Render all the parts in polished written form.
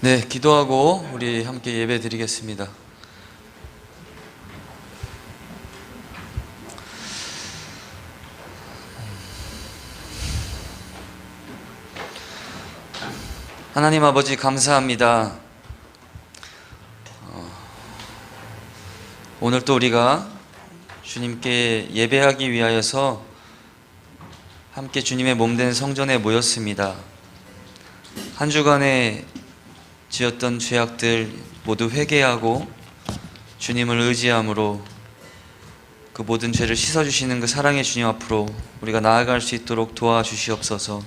네, 기도하고 우리 함께 예배 드리겠습니다. 하나님 아버지 감사합니다. 오늘 또 우리가 주님께 예배하기 위하여서 함께 주님의 몸된 성전에 모였습니다. 한 주간에 지었던 죄악들 모두 회개하고 주님을 의지함으로 그 모든 죄를 씻어주시는 그 사랑의 주님 앞으로 우리가 나아갈 수 있도록 도와주시옵소서.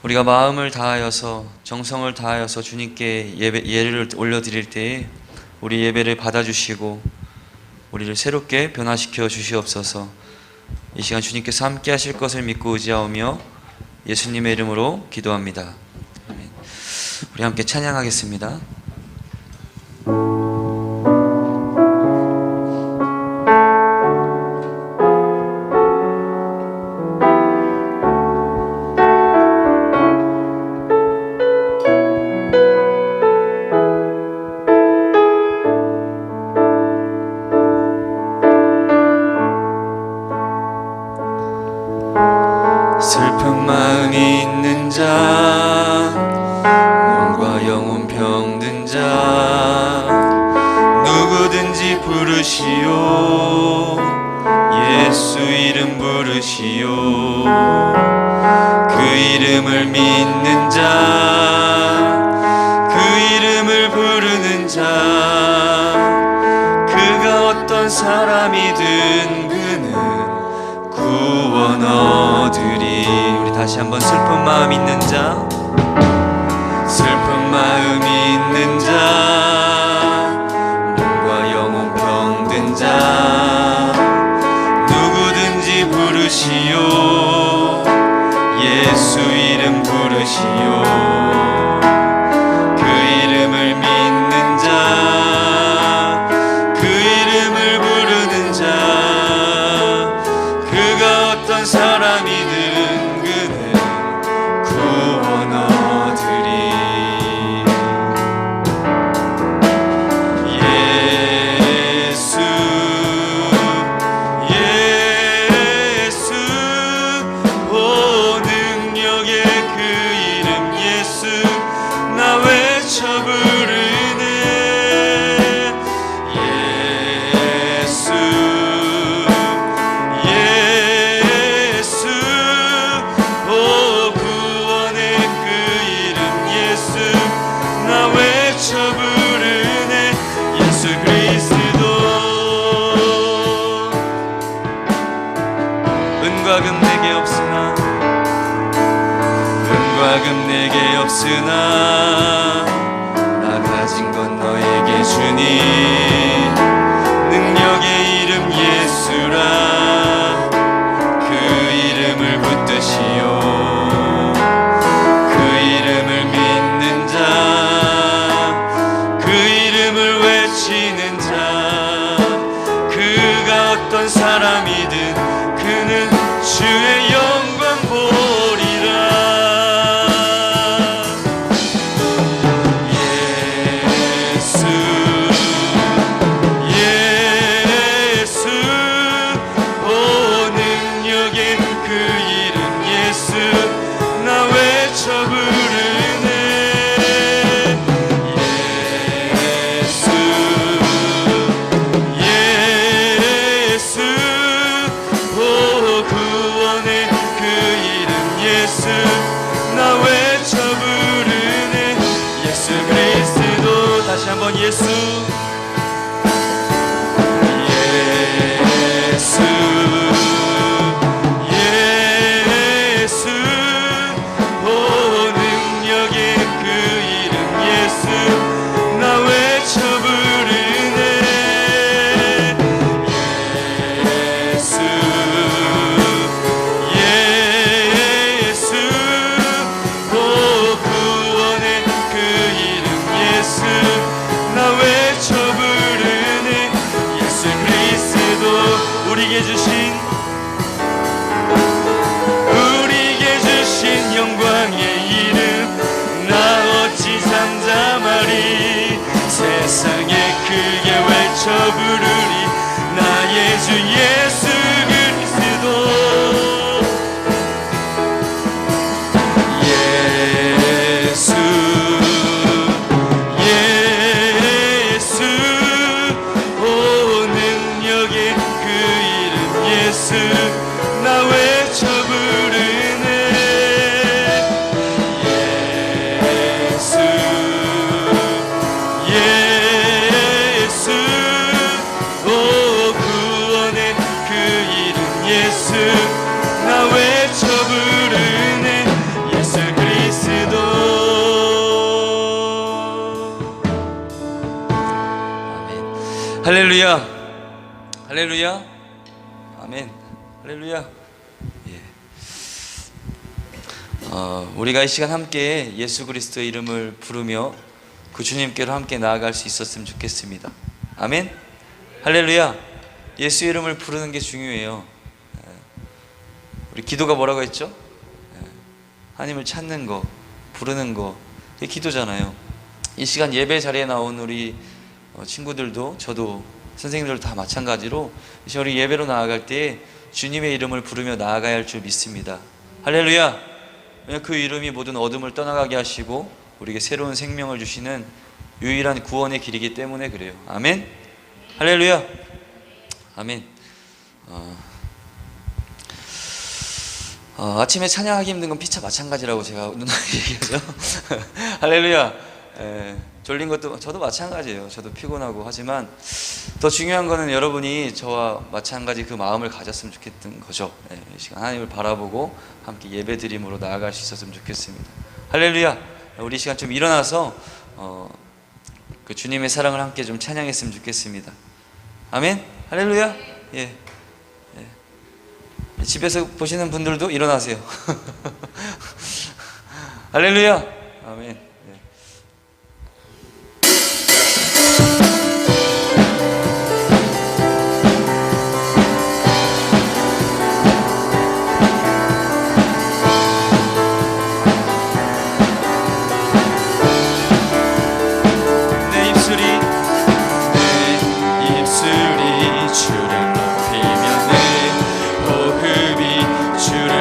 우리가 마음을 다하여서 정성을 다하여서 주님께 예를 올려드릴 때에 우리 예배를 받아주시고 우리를 새롭게 변화시켜 주시옵소서. 이 시간 주님께서 함께 하실 것을 믿고 의지하오며 예수님의 이름으로 기도합니다. 우리 함께 찬양하겠습니다. 슬픈 마음이 있는 자, 몸과 영혼 병든 자, 누구든지 부르시오. 예수 이름 부르시오. 그 이름을 믿는 자, 그 이름을 부르는 자, 그가 어떤 사람이든 그는 구원 얻으리. 우리 다시 한번 슬픈 마음 있는 자, 슬픈 마음이 있는 자, 몸과 영혼 병든 자, 누구든지 부르시오. 예수 이름 부르시오. 그 이름을 믿는 자, 그 이름을 부르는 자, 그가 어떤 사람이든 그는 구원 얻으리. 예수 예수 오 능력의 그 이름 예수 나 외쳐 부르네. 예수 예수 오 구원의 그 이름 예수 나 외쳐 부르네. 예수 그리스도 은과 금 내게 없으나 은과 금 내게 없으나 나 가진 건 너에게 주니. 능력의 이름 예수라 그 이름을 붙드시오. 그 이름을 믿는 자, 그 이름을 외치는 자, 그가 어떤 사람이든 그는 주의 영광 보리라. 예수 우리에게 주신 영광의 이름 나 어찌 잠잠하리. 세상에 크게 외쳐 부르리 나의 주 예수 그리스도. 나 외쳐 부르네. 예수 예수 오 구원의 그 이름 예수 나 외쳐 부르네. 예수 그리스도. 아멘. 할렐루야 할렐루야 아멘. 할렐루야. 예. 우리가 이 시간 함께 예수 그리스도의 이름을 부르며 그 주님께로 함께 나아갈 수 있었으면 좋겠습니다. 아멘. 할렐루야. 예수 이름을 부르는 게 중요해요. 우리 기도가 뭐라고 했죠? 하나님을 찾는 거, 부르는 거, 이게 기도잖아요. 이 시간 예배 자리에 나온 우리 친구들도 저도 선생님들도 다 마찬가지로 이제 우리 예배로 나아갈 때 주님의 이름을 부르며 나아가야 할 줄 믿습니다. 할렐루야. 그 이름이 모든 어둠을 떠나가게 하시고 우리에게 새로운 생명을 주시는 유일한 구원의 길이기 때문에 그래요. 아멘. 할렐루야. 아멘. 아침에 찬양하기 힘든 건 피차 마찬가지라고 제가 누나에게 얘기하죠. 할렐루야. 졸린 것도 저도 마찬가지예요. 저도 피곤하고 하지만 더 중요한 거는 여러분이 저와 마찬가지 그 마음을 가졌으면 좋겠던 거죠. 이 시간 하나님을 바라보고 함께 예배드림으로 나아갈 수 있었으면 좋겠습니다. 할렐루야. 우리 시간 좀 일어나서 그 주님의 사랑을 함께 좀 찬양했으면 좋겠습니다. 아멘. 할렐루야. 예. 집에서 보시는 분들도 일어나세요. 할렐루야. 아멘.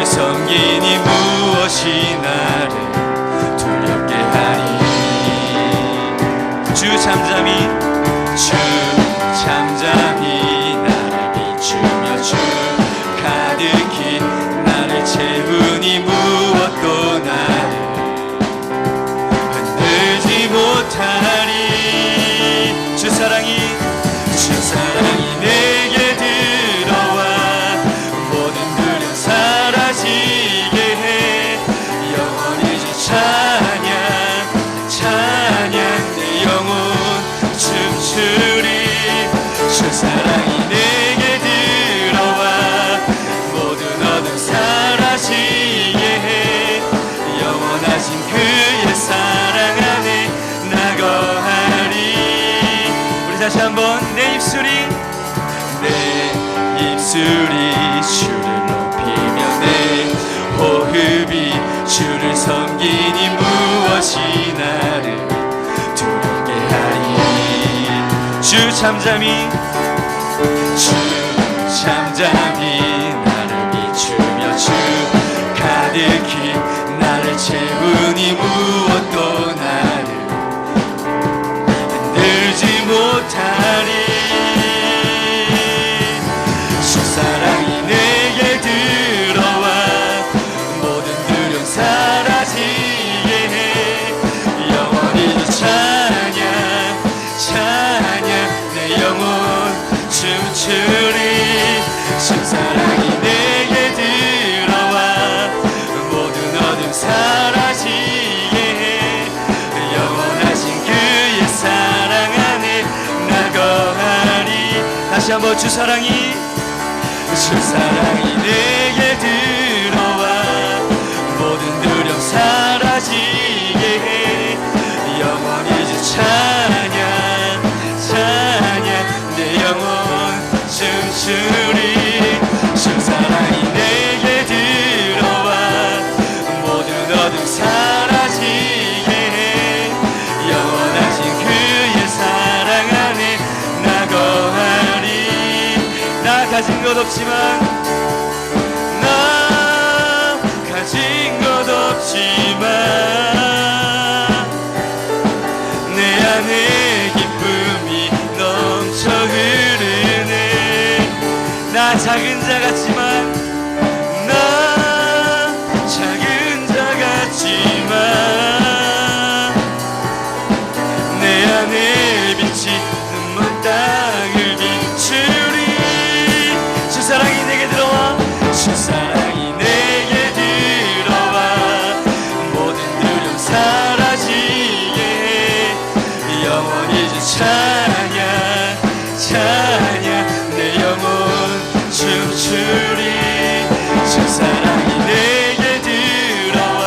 섬기니 무엇이 나를 두렵게 하니. 주 잠잠히 나를 비추며 주 가득히 나를 채우니 무엇도 나를 흔들지 못하리. 주 사랑이 내게 들어와 모든 두려움 사라지게 해. 영원히 주 찬양 내 영혼 춤추리. 주 사랑이 내게 들어와 모든 어둠 사라지게 해. 영원하신 그의 사랑 안에 나 거하리. 우리 다시 한번 내 입술이 주를 높이며 내 호흡이 주를 섬기니 무엇이 나를 두렵게 하리. 주 잠잠히 나를 비추며 주 가득히 나를 채우니 무엇도 나를 흔들지 못하리. 주 사랑이 내게 들어와 모든 두려움 사라지게 해. 영원히 찬양 내 영혼 춤추리. 주 사랑이 내게 들어와 모든 어둠 사라지게 해. 영원하신 그의 사랑 안에 나 거하리. 다시 한번 주 사랑이 내게 들어와 모든 두려움 사라지게 해. 영원히 주 찬양 내 영혼 춤추리. 거하리. 나 가진 것 없지만, 나 가진 것 없지만 내 안에 기쁨이 넘쳐 흐르네. 나 작은 자 같지만, 나 작은 자 같지만 내 안에 빛이 눈먼 땅을 비추리. 주 사랑이 내게 들어와, 주 사랑이 내게 들어와 모든 두려움 사라지게 해. 영원히 주 찬양 찬양 내 영혼 춤추리. 주 사랑이 내게 들어와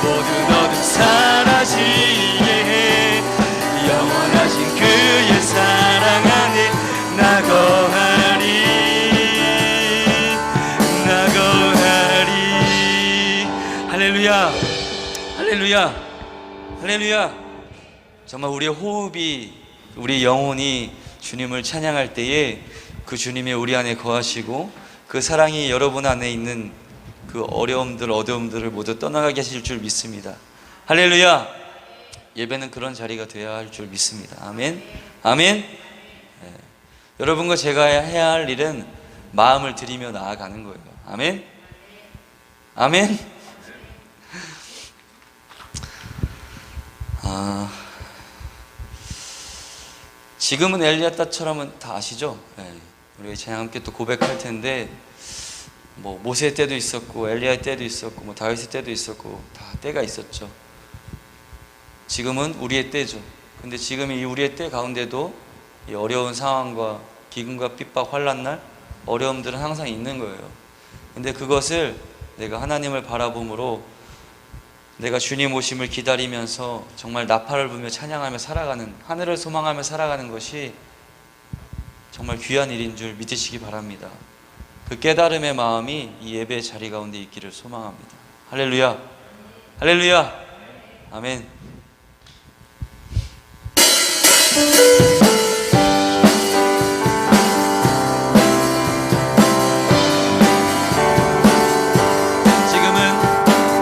모든 어둠 사라지게 해. 영원하신 그의 사랑 안에 나 거하리. 나 거하리. 할렐루야, 할렐루야, 할렐루야. 정말 우리의 호흡이, 우리 영혼이 주님을 찬양할 때에 그 주님이 우리 안에 거하시고 그 사랑이 여러분 안에 있는 그 어려움들, 어려움들을 모두 떠나가게 하실 줄 믿습니다. 할렐루야. 예배는 그런 자리가 되어야 할 줄 믿습니다. 아멘, 아멘. 네. 여러분과 제가 해야 할 일은 마음을 들이며 나아가는 거예요. 아멘, 아멘. 지금은 엘리야다처럼은 다 아시죠? 네. 우리 찬양 함께 또 고백할 텐데, 뭐 모세 때도 있었고 엘리야 때도 있었고 뭐 다윗 때도 있었고 다 때가 있었죠. 지금은 우리의 때죠. 근데 지금 이 우리의 때 가운데도 이 어려운 상황과 기근과 핍박, 환난날 어려움들은 항상 있는 거예요. 근데 그것을 내가 하나님을 바라봄으로 내가 주님 오심을 기다리면서 정말 나팔을 불며 찬양하며 살아가는, 하늘을 소망하며 살아가는 것이 정말 귀한 일인 줄 믿으시기 바랍니다. 그 깨달음의 마음이 이 예배의 자리 가운데 있기를 소망합니다. 할렐루야, 할렐루야, 아멘.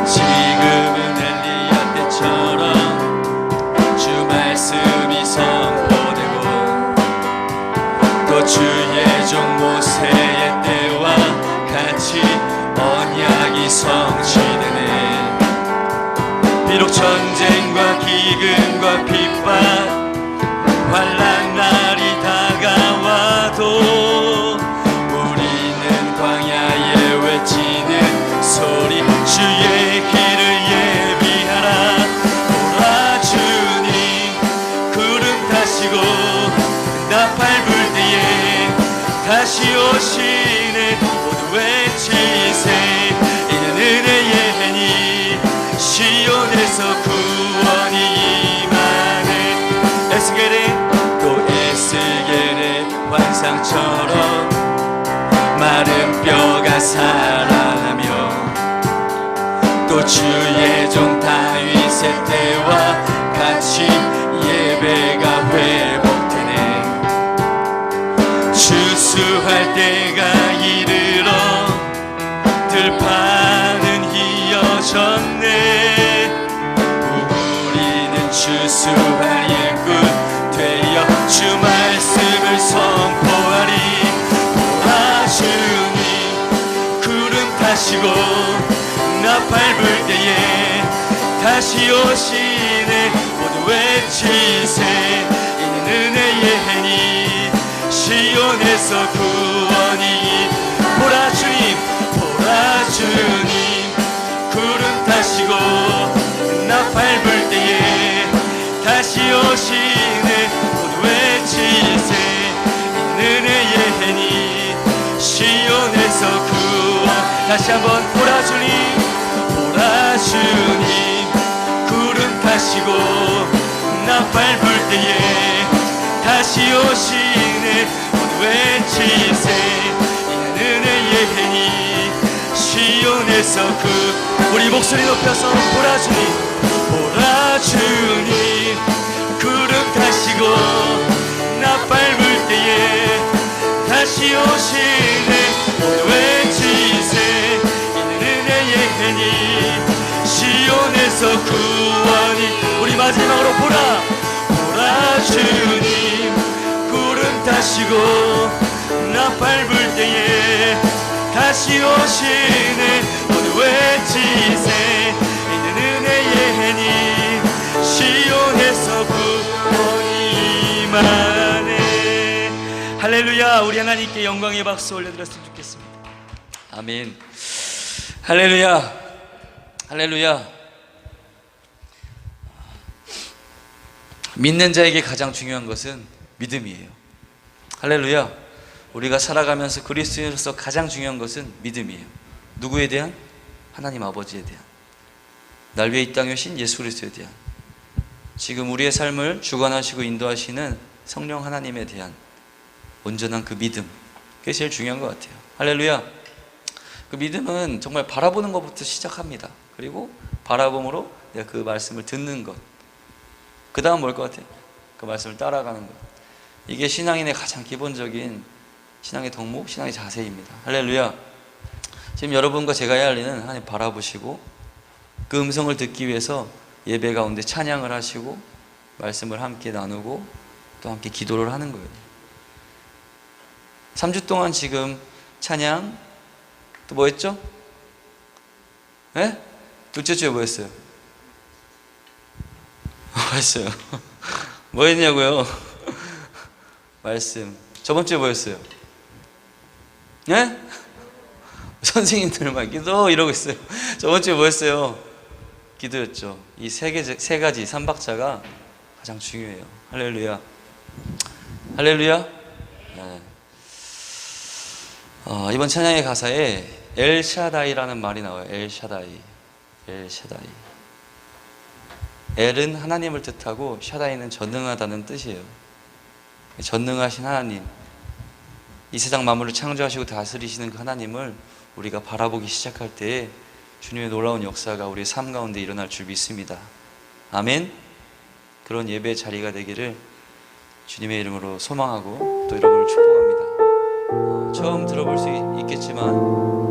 지금은 엘리야 때처럼 주 말씀이 선포되고 또 주의 종 모세의 때와 같이 언약이 성취되네. 비록 전쟁과 기근과 핍박 환난 날이 다가와도 우리는 광야에 외치는 소리 주의 길을 예비하라. 오라 주님 구름 타시고 나팔 불 때에 다시 오시네. 모두 외치세. 이는 은혜의 해니 시온에서 구원이 임하네. 에스겔의 또 에스겔의 환상처럼 마른 뼈가 살아나며 또 주의 종 다윗의 때와 같이 예배가 회복되네. 추수할 때가 이르러 들판은 휘어졌네. 우리는 추수할 일꾼 되어 주 말씀을 선포하리. 오라 주님 구름 타시고 나팔 불 때에 다시 오시네. 모두 외치세. 이는 은혜의 해니 시온에서 구원이. 보라 주님, 보라 주님 구름 타시고 나팔 불 때에 다시 오시네. 모두 외치세. 이는 은혜의 해니 시온에서 구원. 다시 한번 보라 주님, 보라 주님 구름 타시고 나팔 불 때에 다시 오시네. 모두 외치세. 이는 은혜의 해니 시온에서 우리 목소리 높여서 보라 주님, 보라 주님 구름 타시고 나팔 불 시온에서 구원이. 우리 마지막으로 보라 보라 주님 구름 타시고 나팔 불 때에 다시 오시네. 모두 외치세 있는 은혜의 해님 시온에서 구원이 임하네. 할렐루야. 우리 하나님께 영광의 박수 올려드렸으면 좋겠습니다. 아멘. 할렐루야. 할렐루야. 믿는 자에게 가장 중요한 것은 믿음이에요. 할렐루야. 우리가 살아가면서 그리스도인으로서 가장 중요한 것은 믿음이에요. 누구에 대한? 하나님 아버지에 대한, 날 위해 이 땅에 오신 예수 그리스도에 대한, 지금 우리의 삶을 주관하시고 인도하시는 성령 하나님에 대한 온전한 그 믿음, 그게 제일 중요한 것 같아요. 할렐루야. 그 믿음은 정말 바라보는 것부터 시작합니다. 그리고 바라봄으로 내가 그 말씀을 듣는 것, 그 다음 뭘 것 같아요? 그 말씀을 따라가는 것. 이게 신앙인의 가장 기본적인 신앙의 덕목, 신앙의 자세입니다. 할렐루야. 지금 여러분과 제가 해야 할 일은 하나님 바라보시고 그 음성을 듣기 위해서 예배 가운데 찬양을 하시고 말씀을 함께 나누고 또 함께 기도를 하는 거예요. 3주 동안 지금 찬양, 또 뭐 했죠? 네? 둘째 주에 뭐 했어요? 뭐 했어요? 뭐 했냐고요? 말씀. 저번 주에 뭐 했어요? 네? 선생님들만 기도 이러고 있어요. 저번 주에 뭐 했어요? 기도였죠. 이 세 가지 삼박자가 가장 중요해요. 할렐루야. 할렐루야. 네. 이번 찬양의 가사에 엘샤다이라는 말이 나와요. 엘샤다이. 엘샤다이. 엘은 하나님을 뜻하고 샤다이는 전능하다는 뜻이에요. 전능하신 하나님, 이 세상 만물을 창조하시고 다스리시는 그 하나님을 우리가 바라보기 시작할 때에 주님의 놀라운 역사가 우리의 삶 가운데 일어날 줄 믿습니다. 아멘. 그런 예배 자리가 되기를 주님의 이름으로 소망하고 또 여러분을 축복합니다. 처음 들어볼 수 있겠지만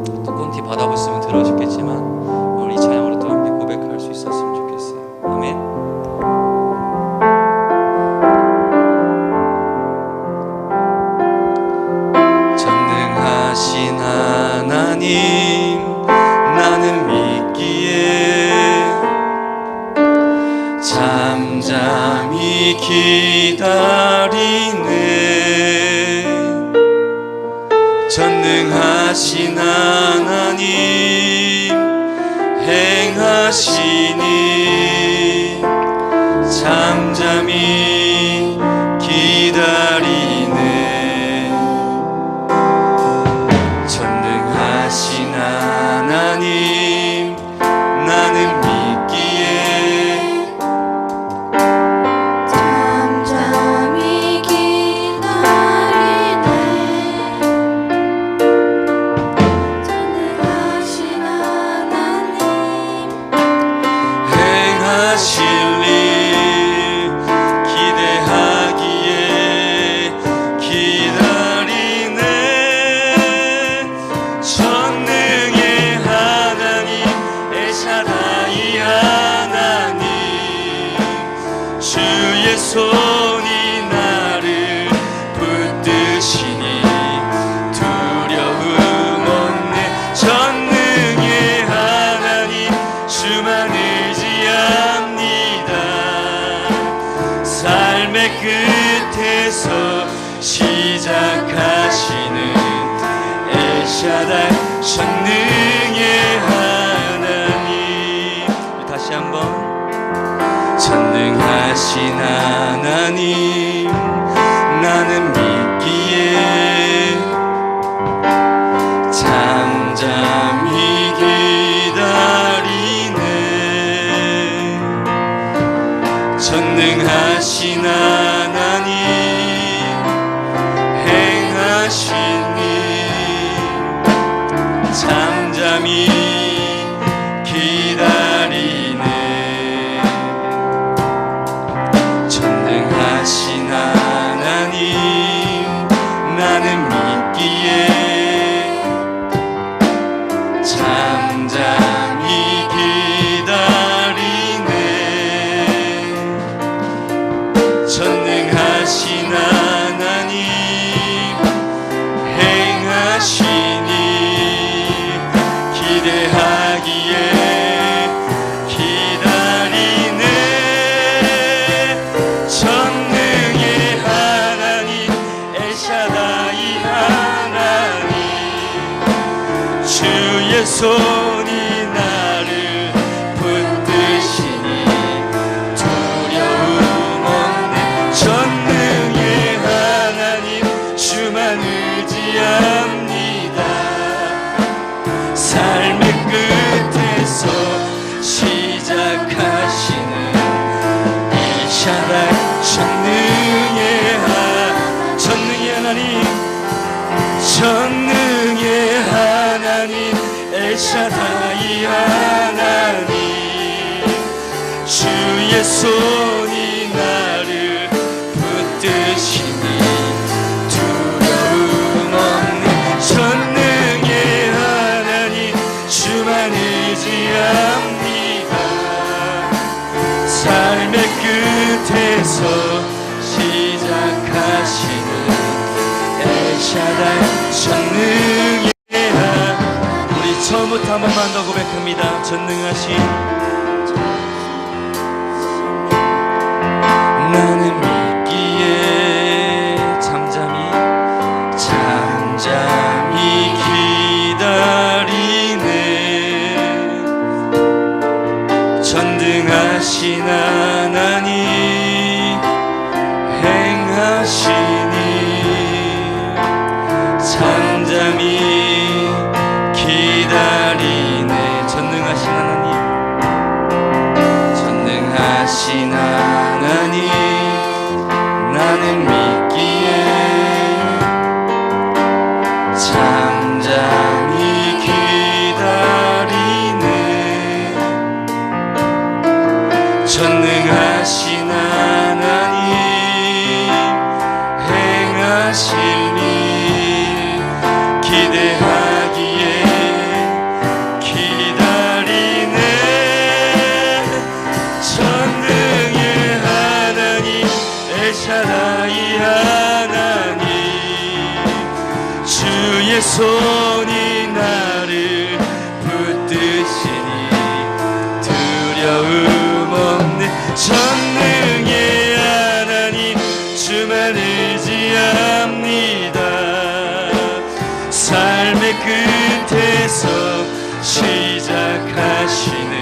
또 꼰티 받아봤으면 들어주겠지만 오늘 이 찬양으로 또 함께 고백할 수 있었으면 좋겠어요. 아멘. 전능하신 하나님 나는 믿기에 잠잠히 기다리네. 전능하신 하나님 행하시니 잠잠히 기다리네. 전능하신 하나님 나는 믿기에 잠잠히 기다리네. 전능하신 하나님 행하실 일 기대하기에 기다리네. 전능의 하나님 엘샤다이 하나님 주의 손이 나를 붙드시니 두려움 없네. 전능의 하나님 주만 의지합니다. 삶의 끝에서 시작하시는 엘샤다이 전능의 하나님. 다시 한번. 전능하신 하나님 나는 믿기에 잠잠히 기다리네. 전능하신 하나님 행하시니 잠잠히 기다리네. 전능하신 하나님 나는 믿기에 잠잠히 기다리네. 엘샤다이 하나님 주의 손이 나를 붙드시니 두려움 없네 전능의 하나님 주만 의지합니다 삶의 끝에서 시작하시는 엘샤다이 전능의 하나님 전능의 하나님 엘샤다이 하나님 주의 손이 나를 붙드시니 두려움 없는 전능의 하나님 주만 의지합니다 삶의 끝에서 시작하시는 엘샤다이 전능의 우리 처음부터 한 번만 더 고백합니다 전능하신 나는 믿기에 잠잠히 기다리네 전능하신 하나님 행하시니 잠잠히 기다리네 전능하신 하나님 나는 믿기에 잠잠히 기다리네 전능하신 하나님 행하실 일 기대하기에 기다리네 전능의 하나님 엘샤다이 하나님 주의 손이 나를 붙드시니 두려움 없는 전능의 하나님 주만 의지합니다 삶의 끝에서 시작하시는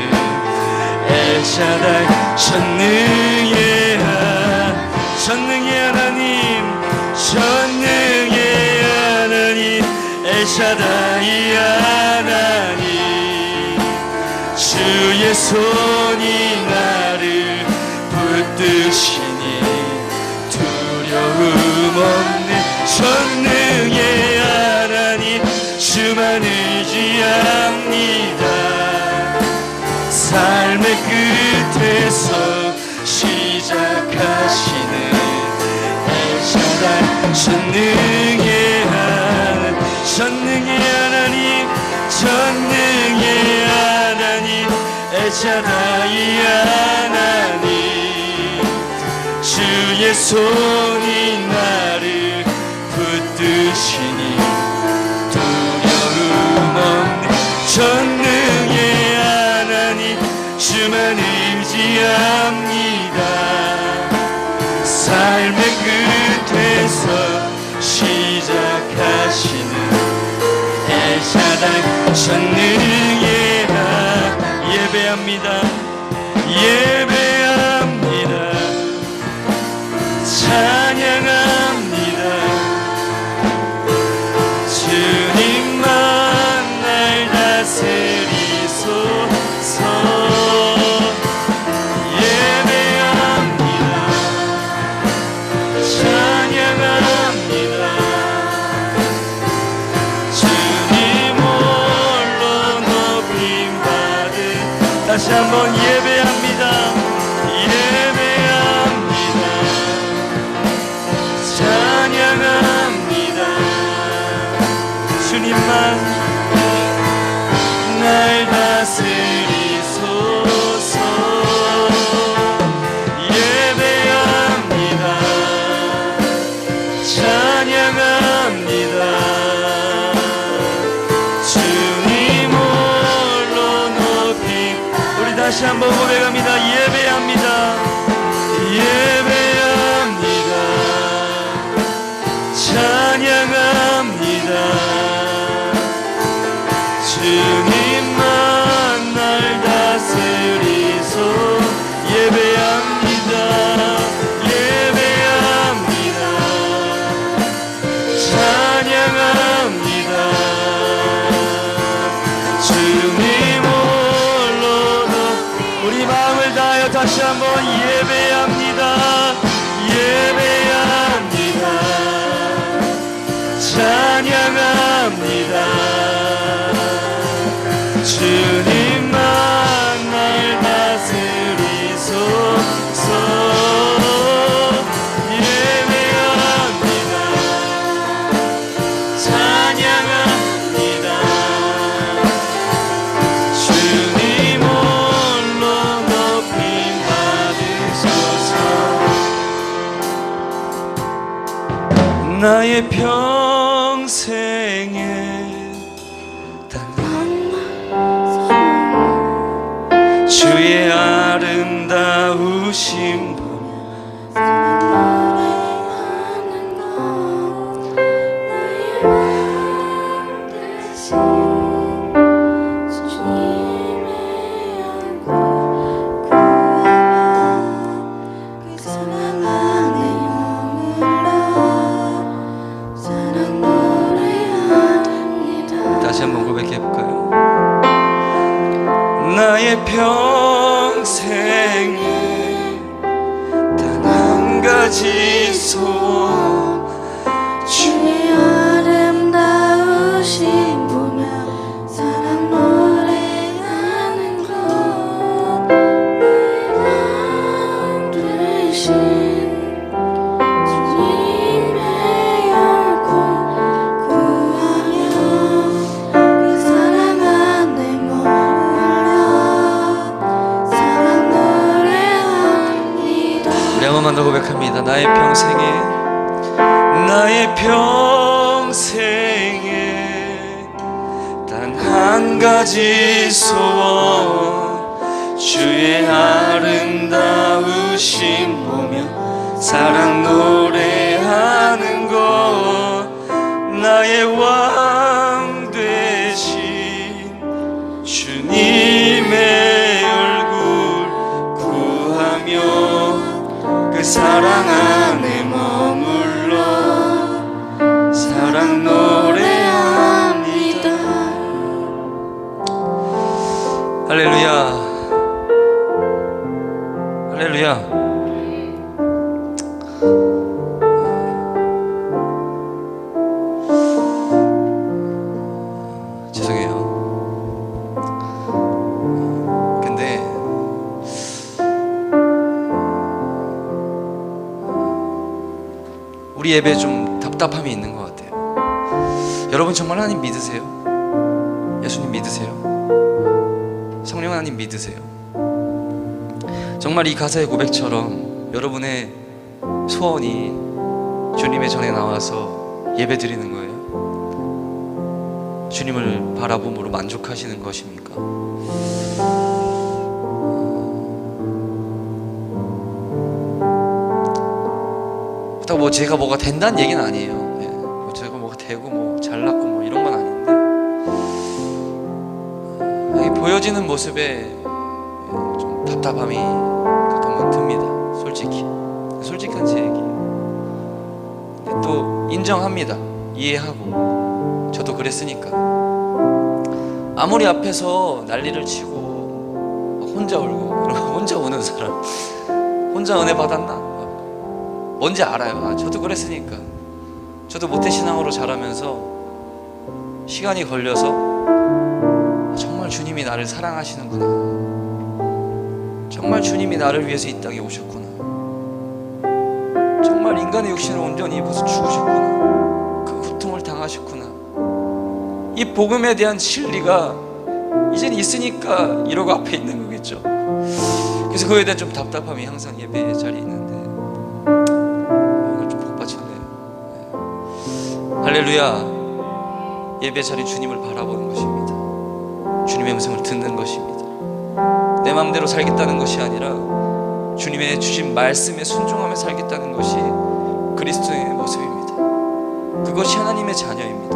엘샤다이 전능의 하나님 엘샤다이 하나님 주의 손이 나를 붙드시니 두려움 없는 전능의 하나님 주만 의지합니다 삶의 끝에서 시작하시는 엘샤다이 전능의 하나님 엘샤다이 하나님 주의 손이 나를 붙드시니 두려움 없는 전능의 하나님 주만 의지합니다 삶의 끝에서 시작하시는 엘샤다이 전능의 예배합니다 찬양합니다 주님만 날 다스리소서 예배합니다 찬양합니다 다시 한번 예배합니다 찬양합니다 주님만 날 다스리소서 예배합니다 찬양합니다 다시 한번 고백합니다 예배합니다 예배합니다 주님만 날 다스리소. 예배합니다. 예배합니다. 찬양합니다. 주님 홀로 우리 마음을 다하여 다시 한번 예배합니다. 예배합니다. 찬양합니다. 주님만 날 다스리소서. 예배합니다. 찬양합니다. 주님 홀로 높임 받으소서. 나의 평생에 주의 아름다우심 다시 한번 고백해 볼까요? 나의 평생에 단 한 가지 소원, 주의 아름다우신 보며 사랑 노래하는 것. 나의 되신 주님의 얼굴 구하며 그 사랑 안에 머물러 사랑 노래합니다. 우리 한 번만 더 고백합니다. 나의 평생에 단 한 가지 소원, 주의 아름다우심 보며 사랑 노래하는 것. 나의 왕 되신 주님의 얼굴 구하며 그 사랑 안에 머물러 사랑 노래합니다. 할렐루야. 할렐루야. 죄송해요. 근데 우리 예배에 좀 답답함이 있는 것 같아요. 여러분 정말 하나님 믿으세요? 예수님 믿으세요? 성령 하나님 믿으세요? 정말 이 가사의 고백처럼 여러분의 소원이 주님의 전에 나와서 예배 드리는 거예요? 주님을 바라봄으로 만족하시는 것입니까? 그렇다고 뭐 제가 뭐가 된다는 얘기는 아니에요. 뭐 제가 뭐가 되고 뭐 잘났고 뭐 이런 건 아닌데, 보여지는 모습에 좀 답답함이 가끔은 듭니다. 솔직한 제 얘기. 근데 또 인정합니다. 이해하고 저도 그랬으니까. 아무리 앞에서 난리를 치고 혼자 울고 그러고 혼자 우는 사람, 혼자 은혜 받았나? 뭔지 알아요. 저도 그랬으니까. 저도 모태신앙으로 자라면서 시간이 걸려서 정말 주님이 나를 사랑하시는구나, 정말 주님이 나를 위해서 이 땅에 오셨구나, 정말 인간의 육신을 온전히 입어서 죽으셨구나, 그 고통을 당하셨구나, 이 복음에 대한 진리가 이젠 있으니까 이러고 앞에 있는 거겠죠. 그래서 그거에 대한 좀 답답함이 항상 예배 자리에 있는데 오늘 좀 복받쳤네요. 할렐루야. 예배 자리 주님을 바라보는 것입니다. 주님의 음성을 듣는 것입니다. 내 마음대로 살겠다는 것이 아니라 주님의 주신 말씀에 순종하며 살겠다는 것이 그리스도의 모습입니다. 그것이 하나님의 자녀입니다.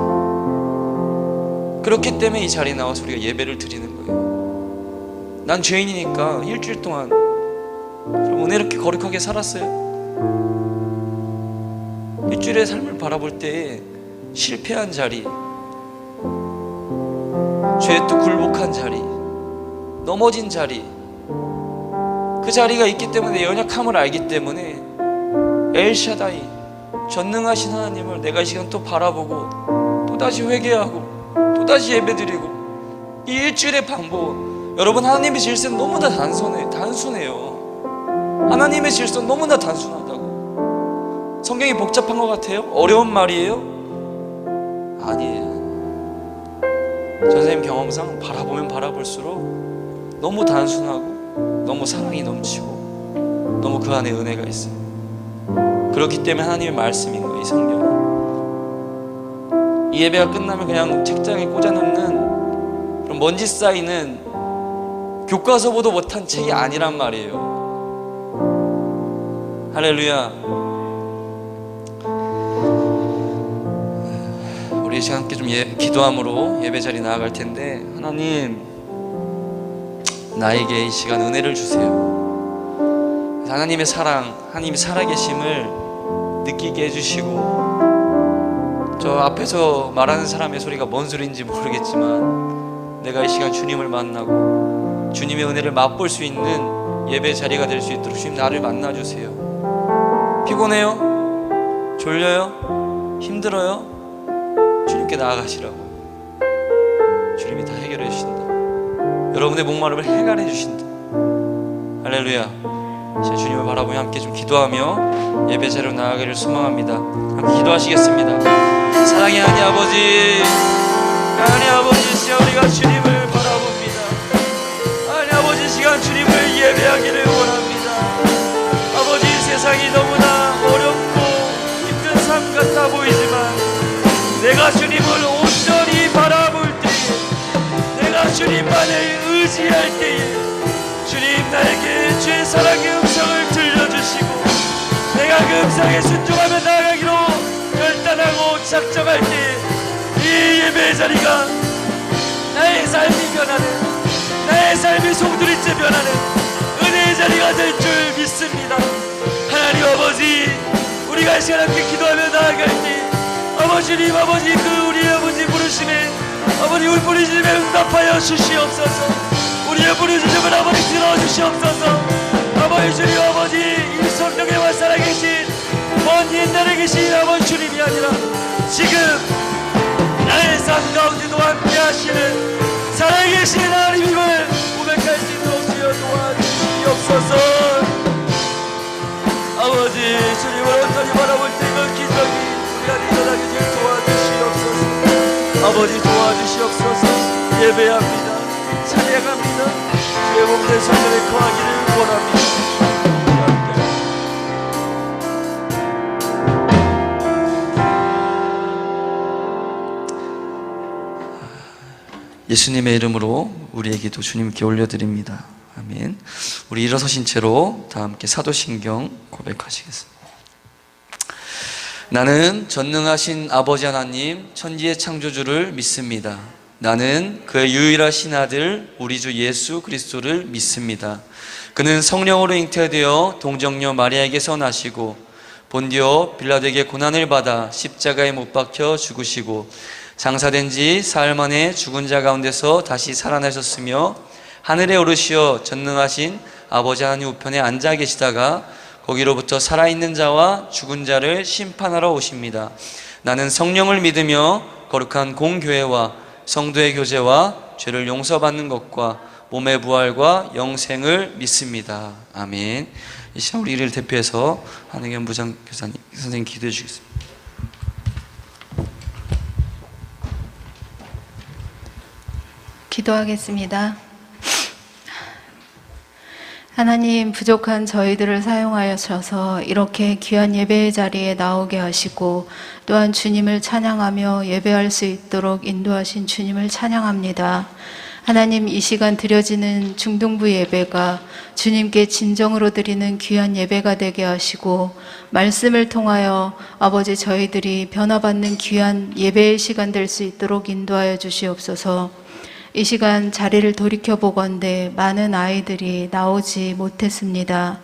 그렇기 때문에 이 자리에 나와서 우리가 예배를 드리는 거예요. 난 죄인이니까 일주일 동안 은혜롭게 거룩하게 살았어요. 일주일의 삶을 바라볼 때 실패한 자리, 죄에 또 굴복한 자리, 넘어진 자리, 그 자리가 있기 때문에 연약함을 알기 때문에 엘샤다이, 전능하신 하나님을 내가 이 시간 또 바라보고 또다시 회개하고 또다시 예배드리고, 이 일주일의 방법, 여러분 하나님의 질서는 너무나 단순해요. 하나님의 질서는 너무나 단순하다고. 성경이 복잡한 것 같아요? 어려운 말이에요? 아니에요. 선생님 경험상 바라보면 바라볼수록 너무 단순하고 너무 사랑이 넘치고 너무 그 안에 은혜가 있어요. 그렇기 때문에 하나님의 말씀인 거예요, 이 성경은. 이 예배가 끝나면 그냥 책장에 꽂아놓는 그런 먼지 쌓이는 교과서보다 못한 책이 아니란 말이에요. 할렐루야. 우리 이 시간 함께 좀 기도함으로 예배 자리 나아갈 텐데, 하나님 나에게 이 시간 은혜를 주세요. 하나님의 사랑, 하나님이 살아계심을 느끼게 해주시고, 저 앞에서 말하는 사람의 소리가 뭔 소리인지 모르겠지만 내가 이 시간 주님을 만나고 주님의 은혜를 맛볼 수 있는 예배 자리가 될 수 있도록 주님 나를 만나주세요. 피곤해요? 졸려요? 힘들어요? 주님께 나아가시라고. 주님이 다 해결해 주신다. 여러분의 목마름을 해결해 주신다. 할렐루야. 이제 주님을 바라보며 함께 좀 기도하며 예배 자리로 나아가기를 소망합니다. 함께 기도하시겠습니다. 사랑의 하나님 아버지, 하나님 아버지, 시간 우리가 주님을 바라봅니다. 하나님 아버지, 시간 주님을 예배하기를 원합니다. 아버지, 세상이 너무나 어렵고 힘든 삶 같아 보이지만 내가 주님을 온전히 바라볼 때에, 내가 주님만을 의지할 때에 주님 나에게 주의 사랑의 음성을 들려주시고, 내가 그 음성에 순종하며 나아가기로 결단하고 작정할 때에 이 예배의 자리가 나의 삶이 변하는, 나의 삶이 송두리째 변하는 은혜의 자리가 될 줄 믿습니다. 하나님 아버지, 우리가 이 시간 함께 기도하며 나아갈 때 아버지님, 아버지 그 우리 아버지 부르심에 아버지 우리 부르심에 응답하여 주시옵소서. 우리의 부르짖음을 아버지 들어주시옵소서. 아버지 주님, 아버지 이 성령에와 살아계신 먼 옛날에 계신 아버지 주님이 아니라 지금 나의 삶 가운데도 함께 하시는 살아계신 하나님임을 고백할 수 있도록 주여 도와주시옵소서. 아버지 주님을 온전히 바라볼 때 그 기적이 우리 안에 일어나게 될 도와주시옵소서. 아버지 도와주시옵소서. 예배합니다. 찬양합니다. 주의 몸된 성전에 거하기를 원합니다. 예수님의 이름으로 우리의 기도 주님께 올려드립니다. 아멘. 우리 일어서신 채로 다 함께 사도신경 고백하시겠습니다. 나는 전능하신 아버지 하나님 천지의 창조주를 믿습니다. 나는 그의 유일하신 아들 우리 주 예수 그리스도를 믿습니다. 그는 성령으로 잉태되어 동정녀 마리아에게서 나시고 본디오 빌라도에게 고난을 받아 십자가에 못 박혀 죽으시고 장사된 지 사흘 만에 죽은 자 가운데서 다시 살아나셨으며 하늘에 오르시어 전능하신 아버지 하나님 우편에 앉아 계시다가 거기로부터 살아있는 자와 죽은 자를 심판하러 오십니다. 나는 성령을 믿으며 거룩한 공교회와 성도의 교제와 죄를 용서받는 것과 몸의 부활과 영생을 믿습니다. 아멘. 이 시간 우리를 대표해서 한혜경 부장 교사님 선생님 기도해 주시겠습니다. 기도하겠습니다. 하나님, 부족한 저희들을 사용하셔서 이렇게 귀한 예배의 자리에 나오게 하시고 또한 주님을 찬양하며 예배할 수 있도록 인도하신 주님을 찬양합니다. 하나님, 이 시간 드려지는 중등부 예배가 주님께 진정으로 드리는 귀한 예배가 되게 하시고, 말씀을 통하여 아버지 저희들이 변화받는 귀한 예배의 시간 될 수 있도록 인도하여 주시옵소서. 이 시간 자리를 돌이켜보건대 많은 아이들이 나오지 못했습니다.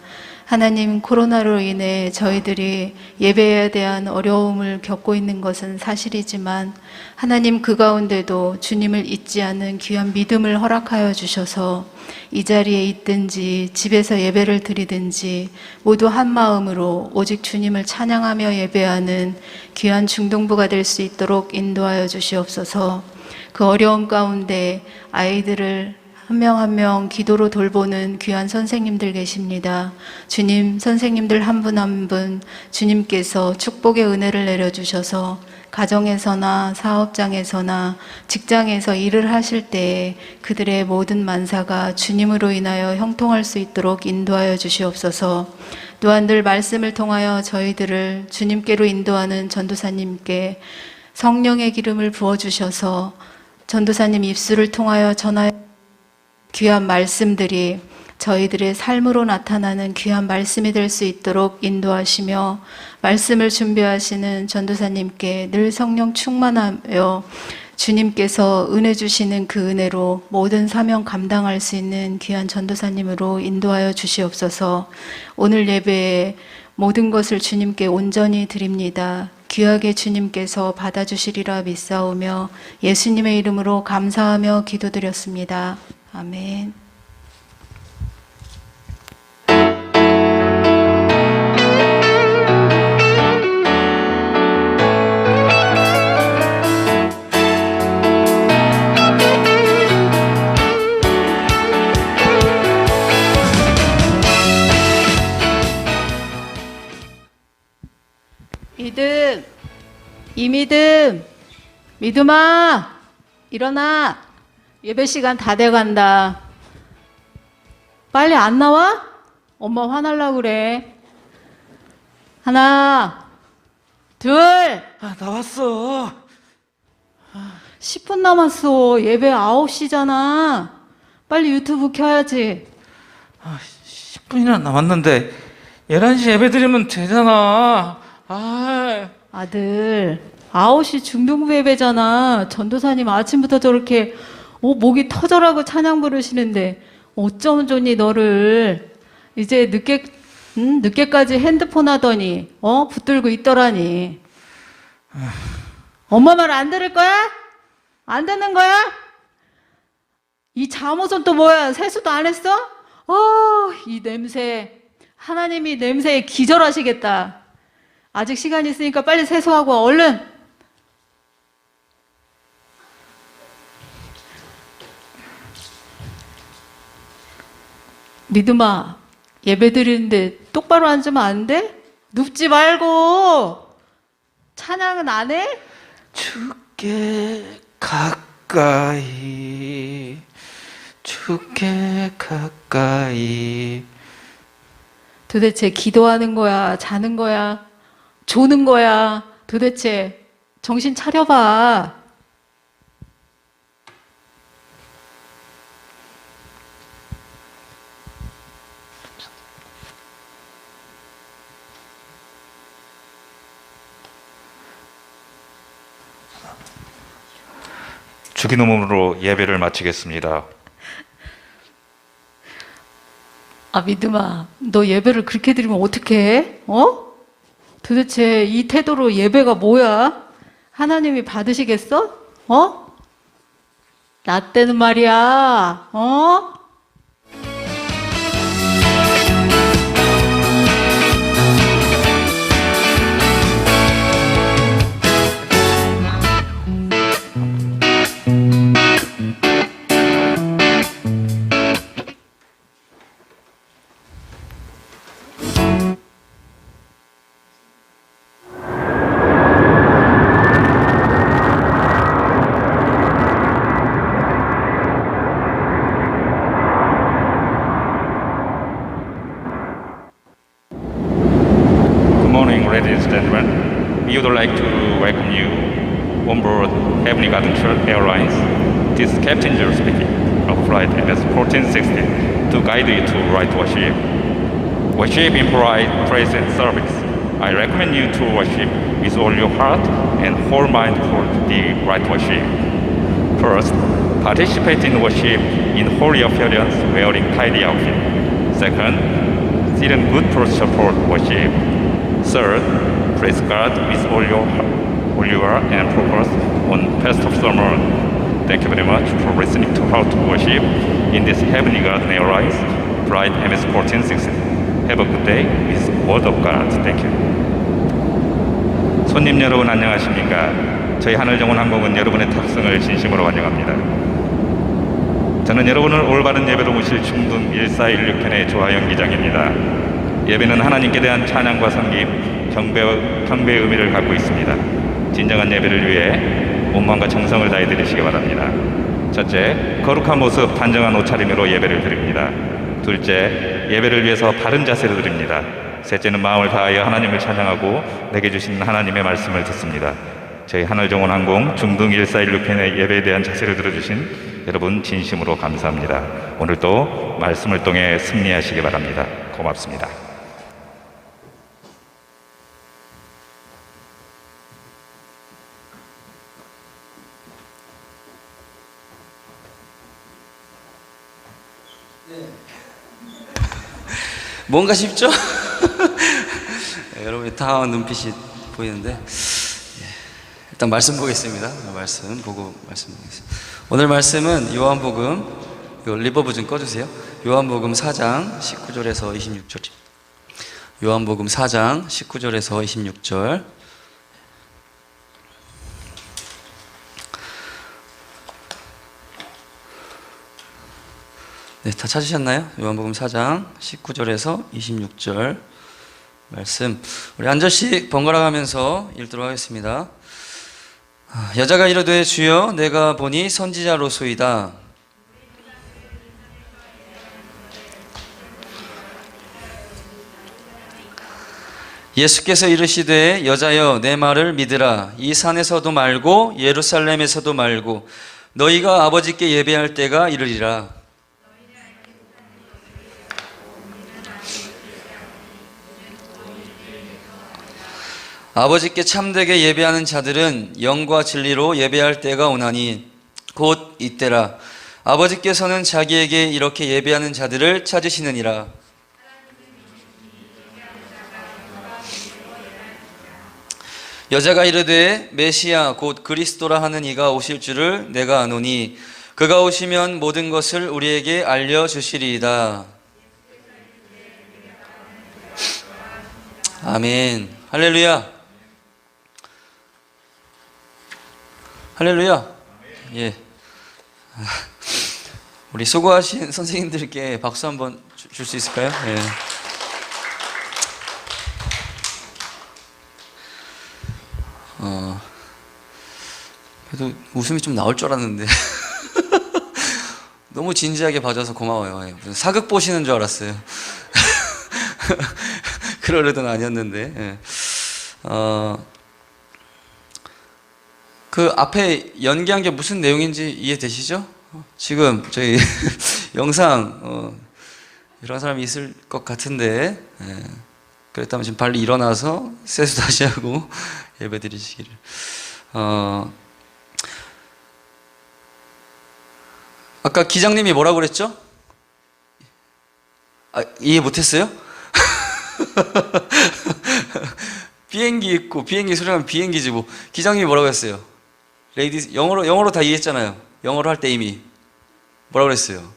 하나님, 코로나로 인해 저희들이 예배에 대한 어려움을 겪고 있는 것은 사실이지만, 하나님, 그 가운데도 주님을 잊지 않는 귀한 믿음을 허락하여 주셔서 이 자리에 있든지 집에서 예배를 드리든지 모두 한 마음으로 오직 주님을 찬양하며 예배하는 귀한 중동부가 될 수 있도록 인도하여 주시옵소서. 그 어려움 가운데 아이들을 한 명 한 명 기도로 돌보는 귀한 선생님들 계십니다. 주님, 선생님들 한 분 한 분 주님께서 축복의 은혜를 내려주셔서 가정에서나 사업장에서나 직장에서 일을 하실 때에 그들의 모든 만사가 주님으로 인하여 형통할 수 있도록 인도하여 주시옵소서. 또한 늘 말씀을 통하여 저희들을 주님께로 인도하는 전도사님께 성령의 기름을 부어주셔서 전도사님 입술을 통하여 전하여 귀한 말씀들이 저희들의 삶으로 나타나는 귀한 말씀이 될 수 있도록 인도하시며, 말씀을 준비하시는 전도사님께 늘 성령 충만하여 주님께서 은혜 주시는 그 은혜로 모든 사명 감당할 수 있는 귀한 전도사님으로 인도하여 주시옵소서. 오늘 예배에 모든 것을 주님께 온전히 드립니다. 귀하게 주님께서 받아주시리라 믿사오며 예수님의 이름으로 감사하며 기도드렸습니다. 아멘. 믿음, 이 믿음, 믿음아, 일어나. 예배 시간 다 돼간다. 빨리 안 나와? 엄마 화날라 그래. 하나, 둘. 나왔어. 10분 남았어. 예배 9시잖아. 빨리 유튜브 켜야지. 10분이나 남았는데 11시 예배 드리면 되잖아. 아들, 9시 중등부 예배잖아. 전도사님 아침부터 저렇게 목이 터져라고 찬양 부르시는데 어쩌면 좋니 너를. 이제 늦게까지 핸드폰 하더니 붙들고 있더라니. 엄마 말 안 들을 거야? 안 듣는 거야? 이 잠옷은 또 뭐야? 세수도 안 했어? 이 냄새. 하나님이 냄새에 기절하시겠다. 아직 시간 있으니까 빨리 세수하고 얼른. 믿음아, 예배 드리는데 똑바로 앉으면 안 돼? 눕지 말고. 찬양은 안 해? 주께 가까이, 주께 가까이. 도대체 기도하는 거야? 자는 거야? 조는 거야? 도대체 정신 차려봐. 주기도문으로 예배를 마치겠습니다. 믿음아, 너 예배를 그렇게 드리면 어떡해? 도대체 이 태도로 예배가 뭐야? 하나님이 받으시겠어? 나 때는 말이야. Ladies and gentlemen, we would like to welcome you on board Heavenly Garden Church Airlines. This is Captain Joe speaking. applied MS 1460 to guide you to right worship. Worship implies praise and service. I recommend you to worship with all your heart and whole mind for the right worship. First, participate in worship in holy appearance wearing tidy outfit. Second, sit in good posture for worship. Third, praise God with all your and focus on Pastor sermon. Thank you very much for listening to how to worship in this heavenly garden arise, bright MS 1460. Have a good day with Word of God. Thank you. 손님 여러분 안녕하십니까? 저희 하늘정원항공은 여러분의 탑승을 진심으로 환영합니다. 저는 여러분을 올바른 예배로 모실 중동 1416편의 조하영 기장입니다. 예배는 하나님께 대한 찬양과 섬김, 경배의 의미를 갖고 있습니다. 진정한 예배를 위해 온 마음과 정성을 다해 드리시기 바랍니다. 첫째, 거룩한 모습, 단정한 옷차림으로 예배를 드립니다. 둘째, 예배를 위해서 바른 자세를 드립니다. 셋째는 마음을 다하여 하나님을 찬양하고 내게 주신 하나님의 말씀을 듣습니다. 저희 하늘정원항공 중등 1416편의 예배에 대한 자세를 들어주신 여러분 진심으로 감사합니다. 오늘도 말씀을 통해 승리하시기 바랍니다. 고맙습니다. 뭔가 쉽죠? 여러분의 당황한 눈빛이 보이는데 일단 말씀 보겠습니다. 말씀 보고 말씀드리겠습니다. 오늘 말씀은 요한복음, 리버브 좀 꺼주세요. 요한복음 4장 19절에서 26절. 요한복음 4장 19절에서 26절. 네, 다 찾으셨나요? 요한복음 4장 19절에서 26절 말씀. 우리 한 절씩 번갈아 가면서 읽도록 하겠습니다. 여자가 이르되 주여 내가 보니 선지자로소이다. 예수께서 이르시되 여자여 내 말을 믿으라. 이 산에서도 말고 예루살렘에서도 말고 너희가 아버지께 예배할 때가 이르리라. 아버지께 참되게 예배하는 자들은 영과 진리로 예배할 때가 오나니 곧 이때라. 아버지께서는 자기에게 이렇게 예배하는 자들을 찾으시느니라. 여자가 이르되 메시아 곧 그리스도라 하는 이가 오실 줄을 내가 아노니 그가 오시면 모든 것을 우리에게 알려주시리이다. 아멘. 할렐루야. 할렐루야. 예. 우리 수고하신 선생님들께 박수 한번 줄 수 있을까요? 예. 그래도 웃음이 좀 나올 줄 알았는데 너무 진지하게 봐줘서 고마워요. 예. 무슨 사극 보시는 줄 알았어요. 그러려던 아니었는데. 예. 그 앞에 연기한 게 무슨 내용인지 이해되시죠? 지금 저희 영상 이런 사람이 있을 것 같은데 그렇다면 지금 빨리 일어나서 세수 다시 하고 예배 드리시기를. 아까 기장님이 뭐라고 그랬죠? 이해 못했어요? 비행기 있고 비행기 소리하면 비행기지 뭐. 기장님이 뭐라고 했어요? 레이디스 영어로 다 이해했잖아요. 영어로 할 때 이미 뭐라고 그랬어요?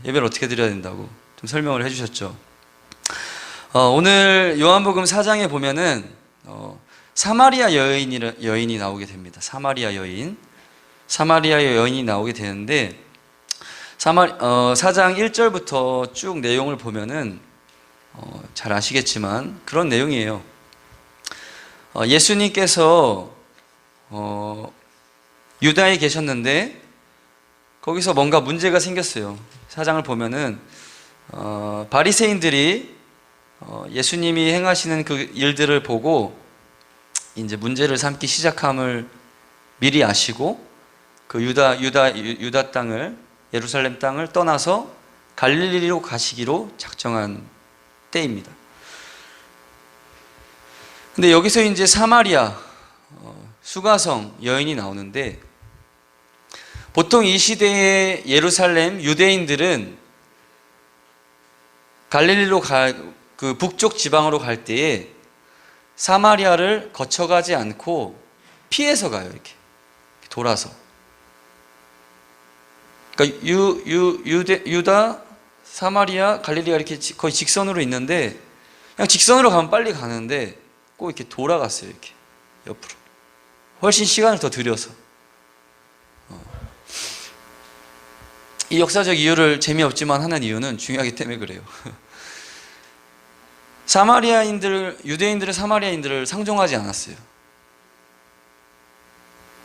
예배를 어떻게 드려야 된다고 좀 설명을 해주셨죠. 오늘 요한복음 4장에 보면은 사마리아 여인이 나오게 됩니다. 사마리아 여인이 나오게 되는데 4장 1절부터 쭉 내용을 보면은 잘 아시겠지만 그런 내용이에요. 예수님께서 유다에 계셨는데 거기서 뭔가 문제가 생겼어요. 사장을 보면은 바리새인들이 예수님이 행하시는 그 일들을 보고 이제 문제를 삼기 시작함을 미리 아시고 그 유다 땅을 예루살렘 땅을 떠나서 갈릴리로 가시기로 작정한 때입니다. 근데 여기서 이제 사마리아 수가성 여인이 나오는데, 보통 이 시대의 예루살렘 유대인들은 갈릴리로 그 북쪽 지방으로 갈 때에 사마리아를 거쳐가지 않고 피해서 가요. 이렇게 돌아서. 그러니까 유다, 사마리아, 갈릴리가 이렇게 거의 직선으로 있는데, 그냥 직선으로 가면 빨리 가는데 꼭 이렇게 돌아갔어요. 이렇게 옆으로. 훨씬 시간을 더 들여서. 이 역사적 이유를 재미없지만 하는 이유는 중요하기 때문에 그래요. 유대인들은 사마리아인들을 상종하지 않았어요.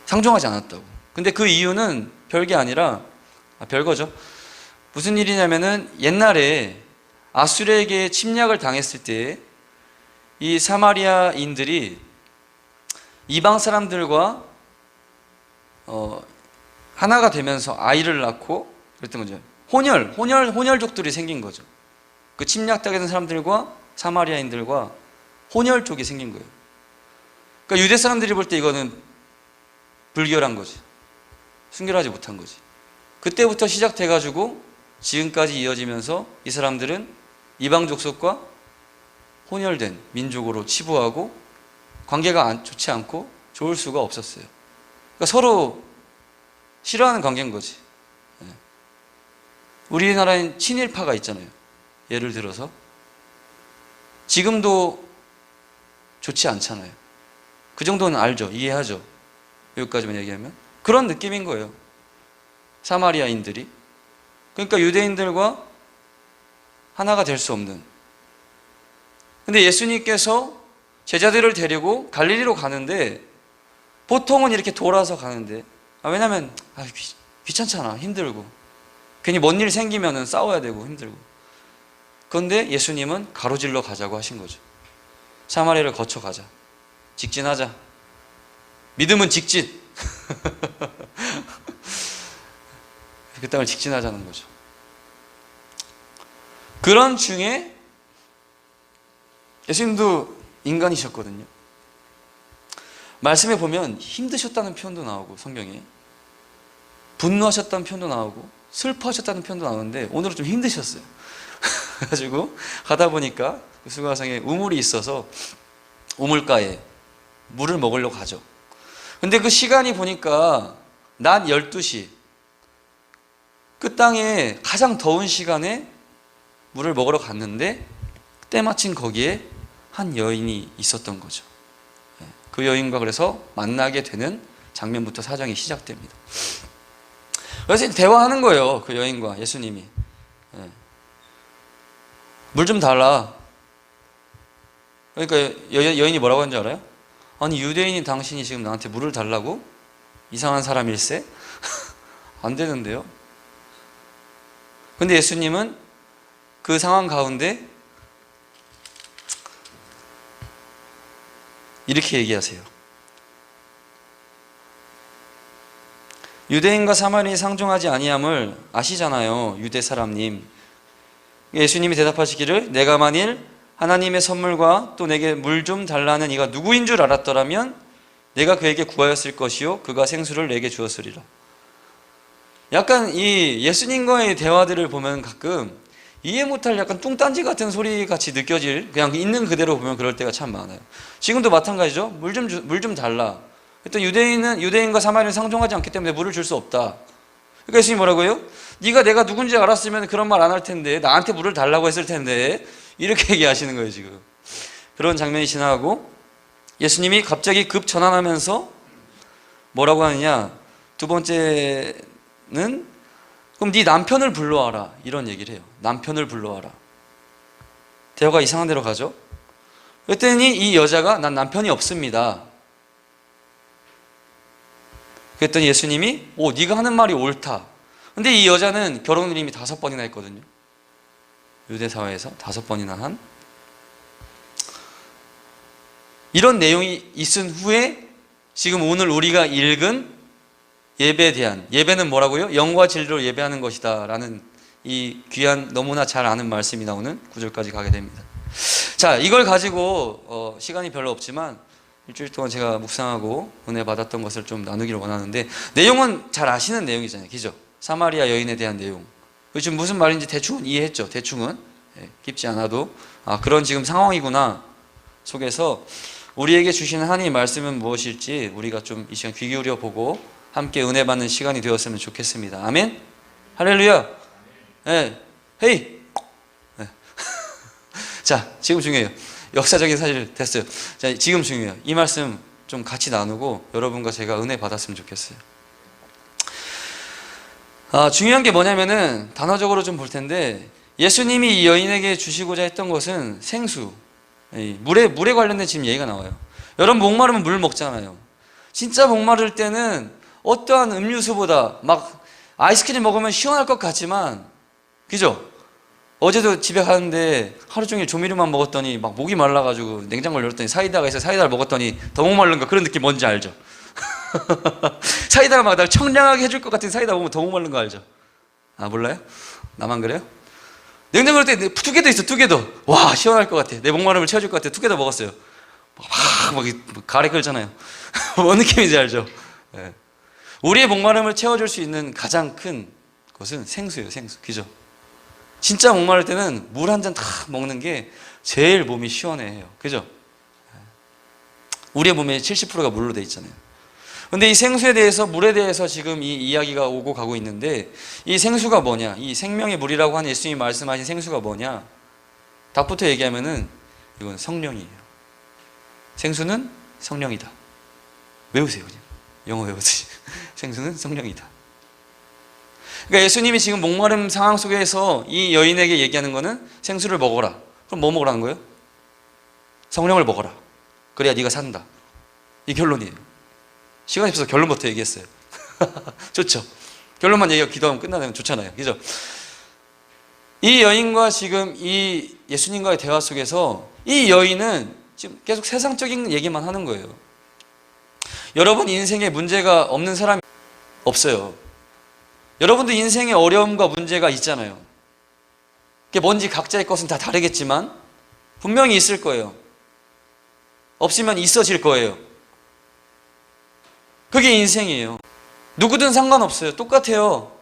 상종하지 않았다고. 근데 그 이유는 별게 아니라, 별거죠. 무슨 일이냐면은 옛날에 아수르에게 침략을 당했을 때 이 사마리아인들이 이방 사람들과 하나가 되면서 아이를 낳고 그랬던 거죠. 혼혈족들이 생긴 거죠. 그 침략당했던 사람들과 사마리아인들과 혼혈족이 생긴 거예요. 그러니까 유대 사람들이 볼 때 이거는 불결한 거지. 순결하지 못한 거지. 그때부터 시작돼가지고 지금까지 이어지면서 이 사람들은 이방 족속과 혼혈된 민족으로 치부하고 관계가 좋지 않고 좋을 수가 없었어요. 그러니까 서로 싫어하는 관계인 거지. 우리나라엔 친일파가 있잖아요. 예를 들어서 지금도 좋지 않잖아요. 그 정도는 알죠. 이해하죠. 여기까지만 얘기하면 그런 느낌인 거예요. 사마리아인들이. 그러니까 유대인들과 하나가 될 수 없는. 근데 예수님께서 제자들을 데리고 갈릴리로 가는데 보통은 이렇게 돌아서 가는데, 왜냐면 귀찮잖아. 힘들고 괜히 뭔 일 생기면 싸워야 되고 힘들고. 그런데 예수님은 가로질러 가자고 하신 거죠. 사마리아를 거쳐 가자. 직진하자. 믿음은 직진. 그 땅을 직진하자는 거죠. 그런 중에 예수님도 인간이셨거든요. 말씀에 보면 힘드셨다는 표현도 나오고, 성경에 분노하셨다는 표현도 나오고, 슬퍼하셨다는 표현도 나오는데 오늘은 좀 힘드셨어요. 그래가지고 가다 보니까 그 수가성에 우물이 있어서 우물가에 물을 먹으려고 가죠. 근데 그 시간이 보니까 낮 12시, 그 땅에 가장 더운 시간에 물을 먹으러 갔는데 때마침 거기에 한 여인이 있었던 거죠. 그 여인과 그래서 만나게 되는 장면부터 사정이 시작됩니다. 그래서 대화하는 거예요. 그 여인과 예수님이. 물 좀 달라. 그러니까 여인이 뭐라고 하는 줄 알아요? 아니, 유대인인 당신이 지금 나한테 물을 달라고? 이상한 사람일세? 안 되는데요. 근데 예수님은 그 상황 가운데 이렇게 얘기하세요. 유대인과 사마리아인이 상종하지 아니함을 아시잖아요. 유대 사람님. 예수님이 대답하시기를, 내가 만일 하나님의 선물과 또 내게 물 좀 달라는 이가 누구인 줄 알았더라면 내가 그에게 구하였을 것이요 그가 생수를 내게 주었으리라. 약간 이 예수님과의 대화들을 보면 가끔 이해 못할 약간 뚱딴지 같은 소리 같이 느껴질, 그냥 있는 그대로 보면 그럴 때가 참 많아요. 지금도 마찬가지죠. 물 좀 달라. 일단 유대인과 사마리아는 상종하지 않기 때문에 물을 줄 수 없다. 그러니까 예수님이 뭐라고 해요? 네가 내가 누군지 알았으면 그런 말 안 할 텐데, 나한테 물을 달라고 했을 텐데, 이렇게 얘기하시는 거예요 지금. 그런 장면이 지나가고 예수님이 갑자기 급 전환하면서 뭐라고 하느냐, 두 번째는 그럼 네 남편을 불러와라, 이런 얘기를 해요. 남편을 불러와라. 대화가 이상한 데로 가죠. 그랬더니 이 여자가 난 남편이 없습니다. 그랬더니 예수님이 네가 하는 말이 옳다. 근데 이 여자는 결혼을 이미 5번이나 했거든요. 유대 사회에서 5번이나 한 이런 내용이 있은 후에 지금 오늘 우리가 읽은 예배에 대한, 예배는 뭐라고요? 영과 진리로 예배하는 것이다 라는 이 귀한, 너무나 잘 아는 말씀이 나오는 구절까지 가게 됩니다. 자, 이걸 가지고 시간이 별로 없지만 일주일 동안 제가 묵상하고 은혜 받았던 것을 좀 나누기를 원하는데, 내용은 잘 아시는 내용이잖아요, 그죠? 사마리아 여인에 대한 내용. 지금 무슨 말인지 대충은 이해했죠? 대충은 깊지 않아도 그런 지금 상황이구나 속에서 우리에게 주시는 하나님의 말씀은 무엇일지 우리가 좀 이 시간 귀 기울여 보고 함께 은혜 받는 시간이 되었으면 좋겠습니다. 아멘. 할렐루야. 네. 헤이. 네. 자, 지금 중요해요. 역사적인 사실 됐어요. 자, 지금 중요해요. 이 말씀 좀 같이 나누고 여러분과 제가 은혜 받았으면 좋겠어요. 중요한 게 뭐냐면은 단어적으로 좀 볼 텐데, 예수님이 이 여인에게 주시고자 했던 것은 생수, 물에 관련된 지금 얘기가 나와요. 여러분, 목마르면 물 먹잖아요. 진짜 목마를 때는 어떠한 음료수보다 막 아이스크림 먹으면 시원할 것 같지만, 그죠? 어제도 집에 가는데 하루 종일 조미료만 먹었더니 막 목이 말라가지고 냉장고를 열었더니 사이다가 있어서 사이다를 먹었더니 더 목마른 거, 그런 느낌 뭔지 알죠? 사이다가 막 날 청량하게 해줄 것 같은 사이다 먹으면 더 목마른 거 알죠? 몰라요? 나만 그래요? 냉장고를 때 두 개 더 있어, 두 개 더. 와, 시원할 것 같아. 내 목마름을 채워줄 것 같아. 두 개 더 먹었어요. 막 가래 끓잖아요. 뭔 느낌인지 알죠? 네. 우리의 목마름을 채워줄 수 있는 가장 큰 것은 생수예요, 생수. 그죠? 진짜 목마를 때는 물 한 잔 다 먹는 게 제일 몸이 시원해요. 그죠? 우리의 몸의 70%가 물로 돼 있잖아요. 근데 이 생수에 대해서, 물에 대해서 지금 이 이야기가 오고 가고 있는데, 이 생수가 뭐냐? 이 생명의 물이라고 하는 예수님이 말씀하신 생수가 뭐냐? 답부터 얘기하면은 이건 성령이에요. 생수는 성령이다. 외우세요, 그냥. 영어 외우듯이. 생수는 성령이다. 그러니까 예수님이 지금 목마름 상황 속에서 이 여인에게 얘기하는 거는 생수를 먹어라. 그럼 뭐 먹으라는 거예요? 성령을 먹어라. 그래야 네가 산다. 이 결론이에요. 시간이 없어서 결론부터 얘기했어요. 좋죠? 결론만 얘기하고 기도하면 끝나면 좋잖아요. 그죠? 이 여인과 지금 이 예수님과의 대화 속에서 이 여인은 지금 계속 세상적인 얘기만 하는 거예요. 여러분 인생에 문제가 없는 사람이 없어요. 여러분도 인생에 어려움과 문제가 있잖아요. 그게 뭔지 각자의 것은 다 다르겠지만 분명히 있을 거예요. 없으면 있어질 거예요. 그게 인생이에요. 누구든 상관없어요. 똑같아요.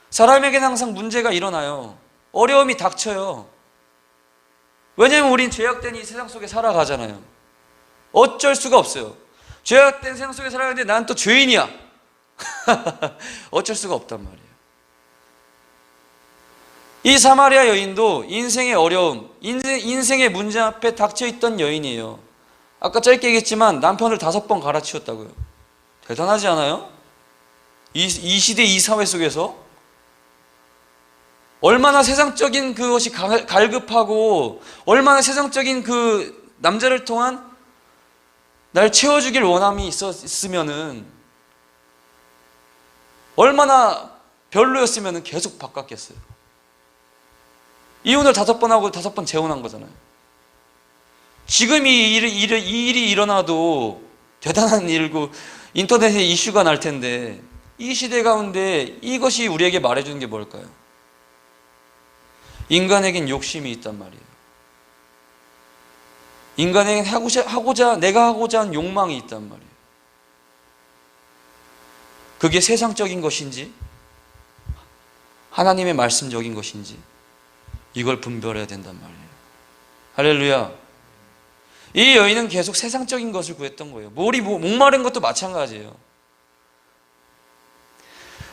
사람에게는 항상 문제가 일어나요. 어려움이 닥쳐요. 왜냐하면 우린 죄악된 이 세상 속에 살아가잖아요. 어쩔 수가 없어요. 죄악된 세상 속에 살아가는데 난 또 죄인이야. 어쩔 수가 없단 말이에요. 이 사마리아 여인도 인생의 어려움, 인생의 문제 앞에 닥쳐있던 여인이에요. 아까 짧게 얘기했지만 남편을 5번 갈아치웠다고요. 대단하지 않아요? 이 시대 이 사회 속에서 얼마나 세상적인 그것이 갈급하고 얼마나 세상적인 그 남자를 통한 날 채워주길 원함이 있으면은 얼마나 별로였으면 계속 바꿨겠어요. 이혼을 5번 하고 5번 재혼한 거잖아요. 지금 이 일이 일어나도 대단한 일이고 인터넷에 이슈가 날 텐데, 이 시대 가운데 이것이 우리에게 말해주는 게 뭘까요? 인간에겐 욕심이 있단 말이에요. 인간에겐 내가 하고자 하는 욕망이 있단 말이에요. 그게 세상적인 것인지 하나님의 말씀적인 것인지 이걸 분별해야 된단 말이에요. 할렐루야. 이 여인은 계속 세상적인 것을 구했던 거예요. 목마른 것도 마찬가지예요.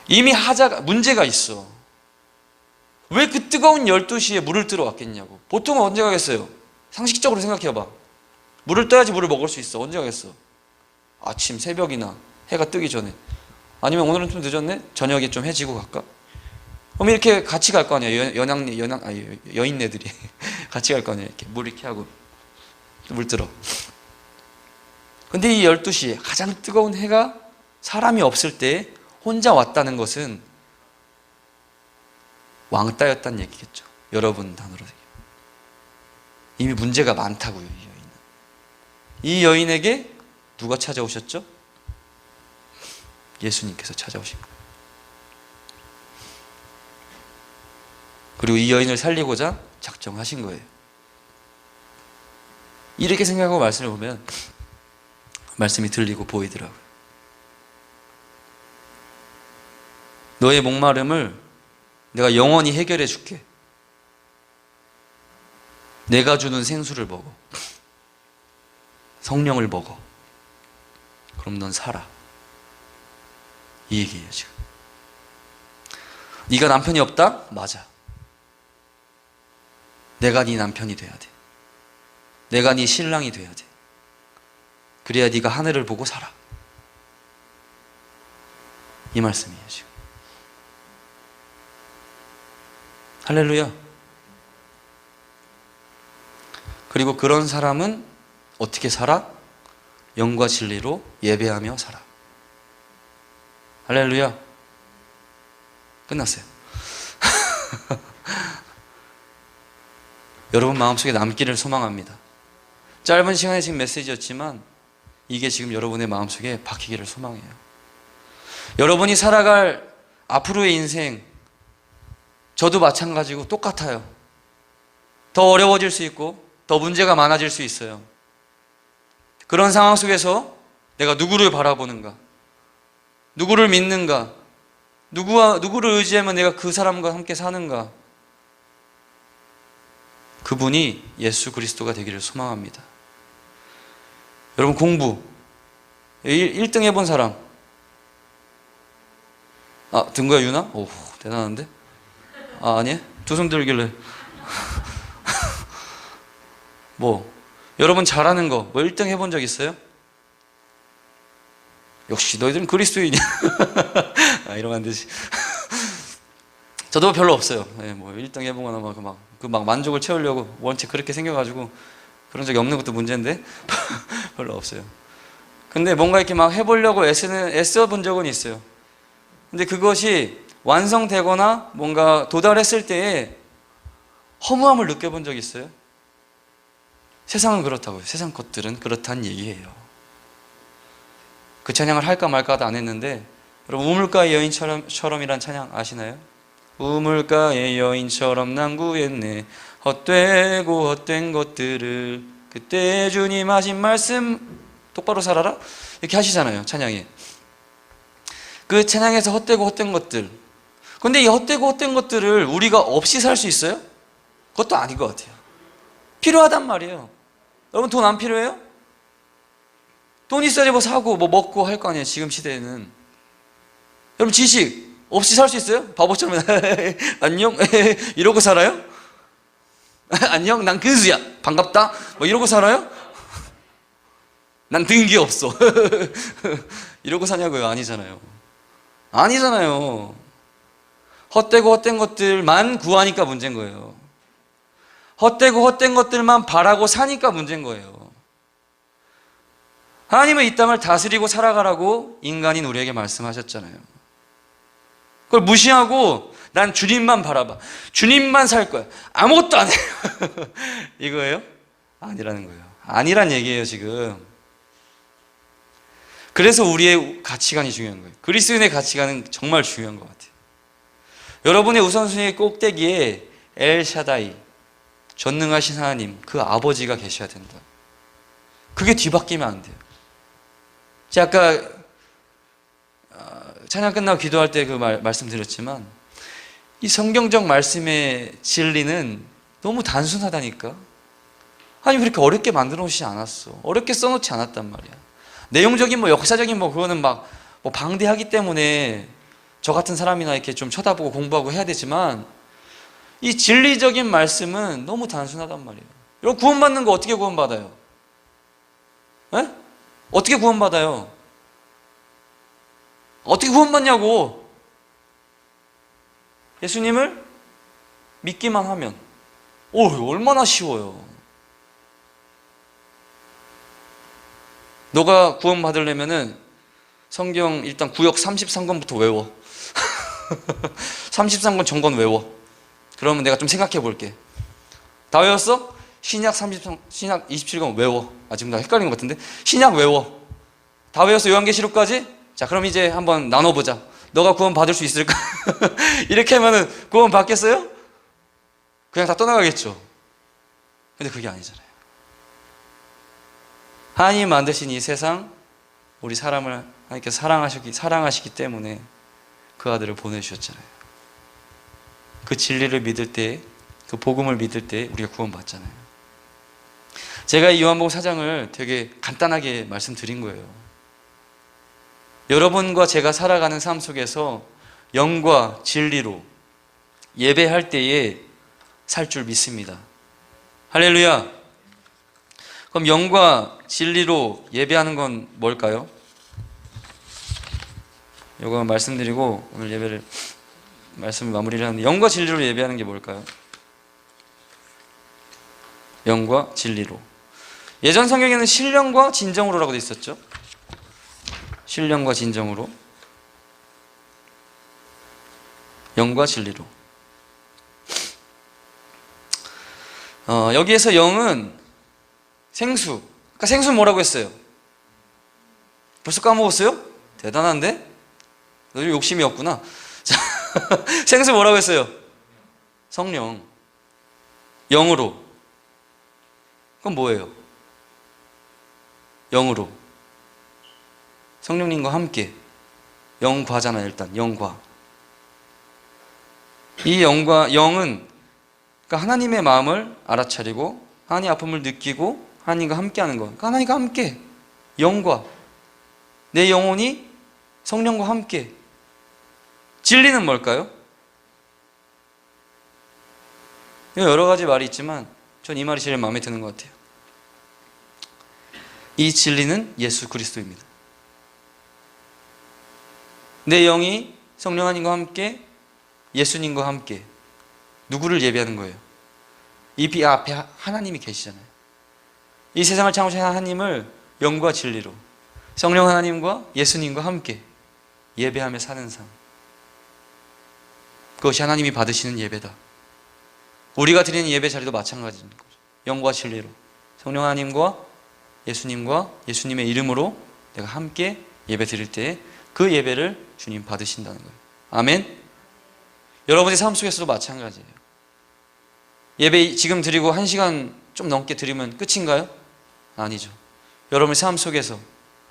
이미 문제가 있어. 왜 그 뜨거운 12시에 물을 뜨러 왔겠냐고. 보통은 언제 가겠어요? 상식적으로 생각해봐. 물을 떠야지 물을 먹을 수 있어. 언제 가겠어? 아침, 새벽이나 해가 뜨기 전에. 아니면 오늘은 좀 늦었네? 저녁에 좀 해지고 갈까? 그럼 이렇게 같이 갈 거 아니에요. 여인네들이 같이 갈 거 아니에요. 이렇게 물 이렇게 하고 물 들어. 근데 이 12시에 가장 뜨거운 해가 사람이 없을 때 혼자 왔다는 것은 왕따였다는 얘기겠죠. 여러분 단어로. 이미 문제가 많다고요, 이 여인은. 이 여인에게 누가 찾아오셨죠? 예수님께서 찾아오신 거예요. 그리고 이 여인을 살리고자 작정하신 거예요. 이렇게 생각하고 말씀을 보면 말씀이 들리고 보이더라고요. 너의 목마름을 내가 영원히 해결해 줄게. 내가 주는 생수를 먹어. 성령을 먹어. 그럼 넌 살아. 이 얘기예요 지금. 네가 남편이 없다? 맞아. 내가 네 남편이 돼야 돼. 내가 네 신랑이 돼야 돼. 그래야 네가 하늘을 보고 살아. 이 말씀이에요 지금. 할렐루야. 그리고 그런 사람은 어떻게 살아? 영과 진리로 예배하며 살아. 할렐루야. 끝났어요. 여러분 마음속에 남기를 소망합니다. 짧은 시간에 지금 메시지였지만 이게 지금 여러분의 마음속에 박히기를 소망해요. 여러분이 살아갈 앞으로의 인생, 저도 마찬가지고 똑같아요. 더 어려워질 수 있고 더 문제가 많아질 수 있어요. 그런 상황 속에서 내가 누구를 바라보는가, 누구를 믿는가, 누구를 의지하면 내가 그 사람과 함께 사는가. 그분이 예수 그리스도가 되기를 소망합니다. 여러분 공부 1등 해본 사람. 든거야 유나? 오 대단한데? 아니? 두 손 들길래 뭐 여러분 잘하는 거 1등 해본 적 있어요? 역시 너희들은 그리스도인이야. 이러면 안 되지. 저도 별로 없어요. 네, 뭐 1등 해보거나 막 만족을 채우려고 원체 그렇게 생겨가지고 그런 적이 없는 것도 문제인데 별로 없어요. 근데 뭔가 이렇게 막 해보려고 애써본 적은 있어요. 근데 그것이 완성되거나 뭔가 도달했을 때에 허무함을 느껴본 적이 있어요. 세상은 그렇다고요. 세상 것들은 그렇다는 얘기예요. 그 찬양을 할까 말까도 안 했는데 여러분 우물가의 여인처럼이란 찬양 아시나요? 우물가의 여인처럼 난 구했네. 헛되고 헛된 것들을 그때 주님 하신 말씀 똑바로 살아라? 이렇게 하시잖아요 찬양에. 그 찬양에서 헛되고 헛된 것들, 근데 이 헛되고 헛된 것들을 우리가 없이 살 수 있어요? 그것도 아닌 것 같아요. 필요하단 말이에요. 여러분 돈 안 필요해요? 돈 있어야지 뭐 사고 뭐 먹고 할 거 아니에요 지금 시대에는. 여러분 지식 없이 살 수 있어요? 바보처럼 안녕 이러고 살아요? 안녕 난 근수야 반갑다 뭐 이러고 살아요? 난 등기 없어 이러고 사냐고요? 아니잖아요. 아니잖아요. 헛되고 헛된 것들만 구하니까 문제인 거예요. 헛되고 헛된 것들만 바라고 사니까 문제인 거예요. 하나님은 이 땅을 다스리고 살아가라고 인간인 우리에게 말씀하셨잖아요. 그걸 무시하고 난 주님만 바라봐, 주님만 살 거야, 아무것도 안 해요. 이거예요? 아니라는 거예요. 아니란 얘기예요 지금. 그래서 우리의 가치관이 중요한 거예요. 그리스도인의 가치관은 정말 중요한 것 같아요. 여러분의 우선순위 꼭대기에 엘샤다이, 전능하신 하나님, 그 아버지가 계셔야 된다. 그게 뒤바뀌면 안 돼요. 제가 아까 찬양 끝나고 기도할 때 그 말씀드렸지만 이 성경적 말씀의 진리는 너무 단순하다니까. 하나님 그렇게 어렵게 만들어 놓지 않았어. 어렵게 써놓지 않았단 말이야. 내용적인 뭐 역사적인 뭐 그거는 막 뭐 방대하기 때문에 저 같은 사람이나 이렇게 좀 쳐다보고 공부하고 해야 되지만 이 진리적인 말씀은 너무 단순하단 말이에요. 여러분 구원받는 거 어떻게 구원받아요? 에? 어떻게 구원받아요? 어떻게 구원받냐고. 예수님을 믿기만 하면. 얼마나 쉬워요. 너가 구원받으려면은 성경 일단 구역 33권부터 외워. 33권 정권 외워. 그러면 내가 좀 생각해 볼게. 다 외웠어? 신약 27권 외워. 지금 나 헷갈린 것 같은데. 신약 외워. 다 외웠어? 요한계시록까지? 자, 그럼 이제 한번 나눠보자. 너가 구원 받을 수 있을까? 이렇게 하면은 구원 받겠어요? 그냥 다 떠나가겠죠. 근데 그게 아니잖아요. 하나님 만드신 이 세상, 우리 사람을 하나님께서 사랑하시기 때문에 그 아들을 보내주셨잖아요. 그 진리를 믿을 때, 그 복음을 믿을 때 우리가 구원받잖아요. 제가 이 요한복음 4장을 되게 간단하게 말씀드린 거예요. 여러분과 제가 살아가는 삶 속에서 영과 진리로 예배할 때에 살 줄 믿습니다. 할렐루야. 그럼 영과 진리로 예배하는 건 뭘까요? 이거 말씀드리고 오늘 예배를 말씀을 마무리를 하는데, 영과 진리로 예배하는 게 뭘까요? 영과 진리로. 예전 성경에는 신령과 진정으로라고 돼 있었죠. 신령과 진정으로, 영과 진리로. 여기에서 영은 생수. 그러니까 생수는 뭐라고 했어요? 벌써 까먹었어요? 대단한데? 너 욕심이 없구나. 자, 생수 뭐라고 했어요? 성령. 영으로. 그건 뭐예요? 영으로. 성령님과 함께. 영과잖아요. 일단 영과. 이 영은 그러니까 하나님의 마음을 알아차리고 하나님의 아픔을 느끼고 하나님과 함께하는 거. 그러니까 하나님과 함께. 영과. 내 영혼이 성령과 함께. 진리는 뭘까요? 여러 가지 말이 있지만 전 이 말이 제일 마음에 드는 것 같아요. 이 진리는 예수 그리스도입니다. 내 영이 성령 하나님과 함께, 예수님과 함께. 누구를 예배하는 거예요? 이 앞에 하나님이 계시잖아요. 이 세상을 창조하신 하나님을 영과 진리로, 성령 하나님과 예수님과 함께 예배하며 사는 삶. 그것이 하나님이 받으시는 예배다. 우리가 드리는 예배 자리도 마찬가지인 거죠. 영과 진리로, 성령 하나님과 예수님과 예수님의 이름으로 내가 함께 예배 드릴 때 그 예배를 주님 받으신다는 거예요. 아멘. 여러분의 삶 속에서도 마찬가지예요. 예배 지금 드리고 1시간 좀 넘게 드리면 끝인가요? 아니죠. 여러분의 삶 속에서,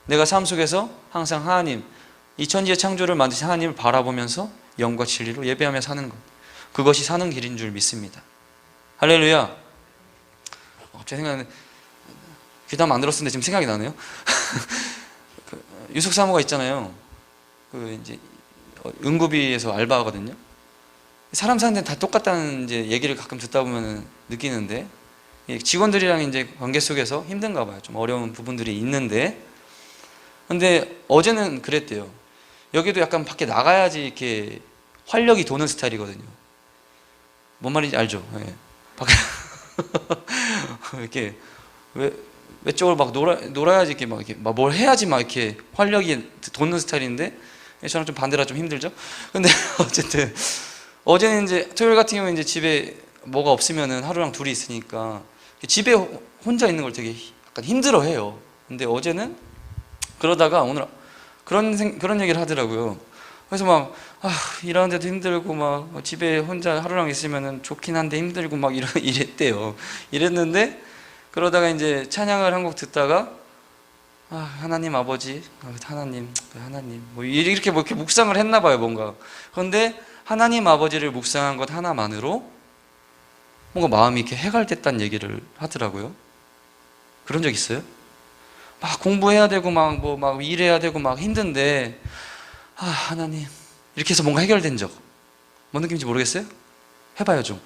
내가 삶 속에서 항상 하나님, 이 천지의 창조를 만드신 하나님을 바라보면서 영과 진리로 예배하며 사는 것, 그것이 사는 길인 줄 믿습니다. 할렐루야. 갑자기 생각나는데, 귀담 안 들었는데 지금 생각이 나네요. 유숙 사모가 있잖아요. 이제 응급의에서 알바하거든요. 사람 사는 데는 다 똑같다는 이제 얘기를 가끔 듣다 보면 느끼는데, 직원들이랑 이제 관계 속에서 힘든가 봐요. 좀 어려운 부분들이 있는데, 근데 어제는 그랬대요. 여기도 약간 밖에 나가야지 이렇게 활력이 도는 스타일이거든요. 뭔 말인지 알죠? 네. 밖에 이렇게 외적으로 막 놀아야지 이렇게 막 뭘 해야지 막 이렇게 활력이 돋는 스타일인데, 저랑 좀 반대라 좀 힘들죠. 근데 어쨌든 어제는 이제 토요일 같은 경우에 이제 집에 뭐가 없으면은 하루랑 둘이 있으니까 집에 혼자 있는 걸 되게 약간 힘들어해요. 근데 어제는 그러다가 오늘 그런 얘기를 하더라고요. 그래서 막 일하는데도 힘들고 막 집에 혼자 하루랑 있으면은 좋긴 한데 힘들고 막 이랬대요. 이랬는데 그러다가 이제 찬양을 한 곡 듣다가 하나님 아버지, 하나님 뭐 이렇게 묵상을 했나 봐요, 뭔가. 그런데 하나님 아버지를 묵상한 것 하나만으로 뭔가 마음이 이렇게 해갈됐다는 얘기를 하더라고요. 그런 적 있어요? 막 공부해야 되고 막 일해야 되고 막 힘든데 하나님 이렇게 해서 뭔가 해결된 적, 뭔 느낌인지 모르겠어요? 해봐요 좀.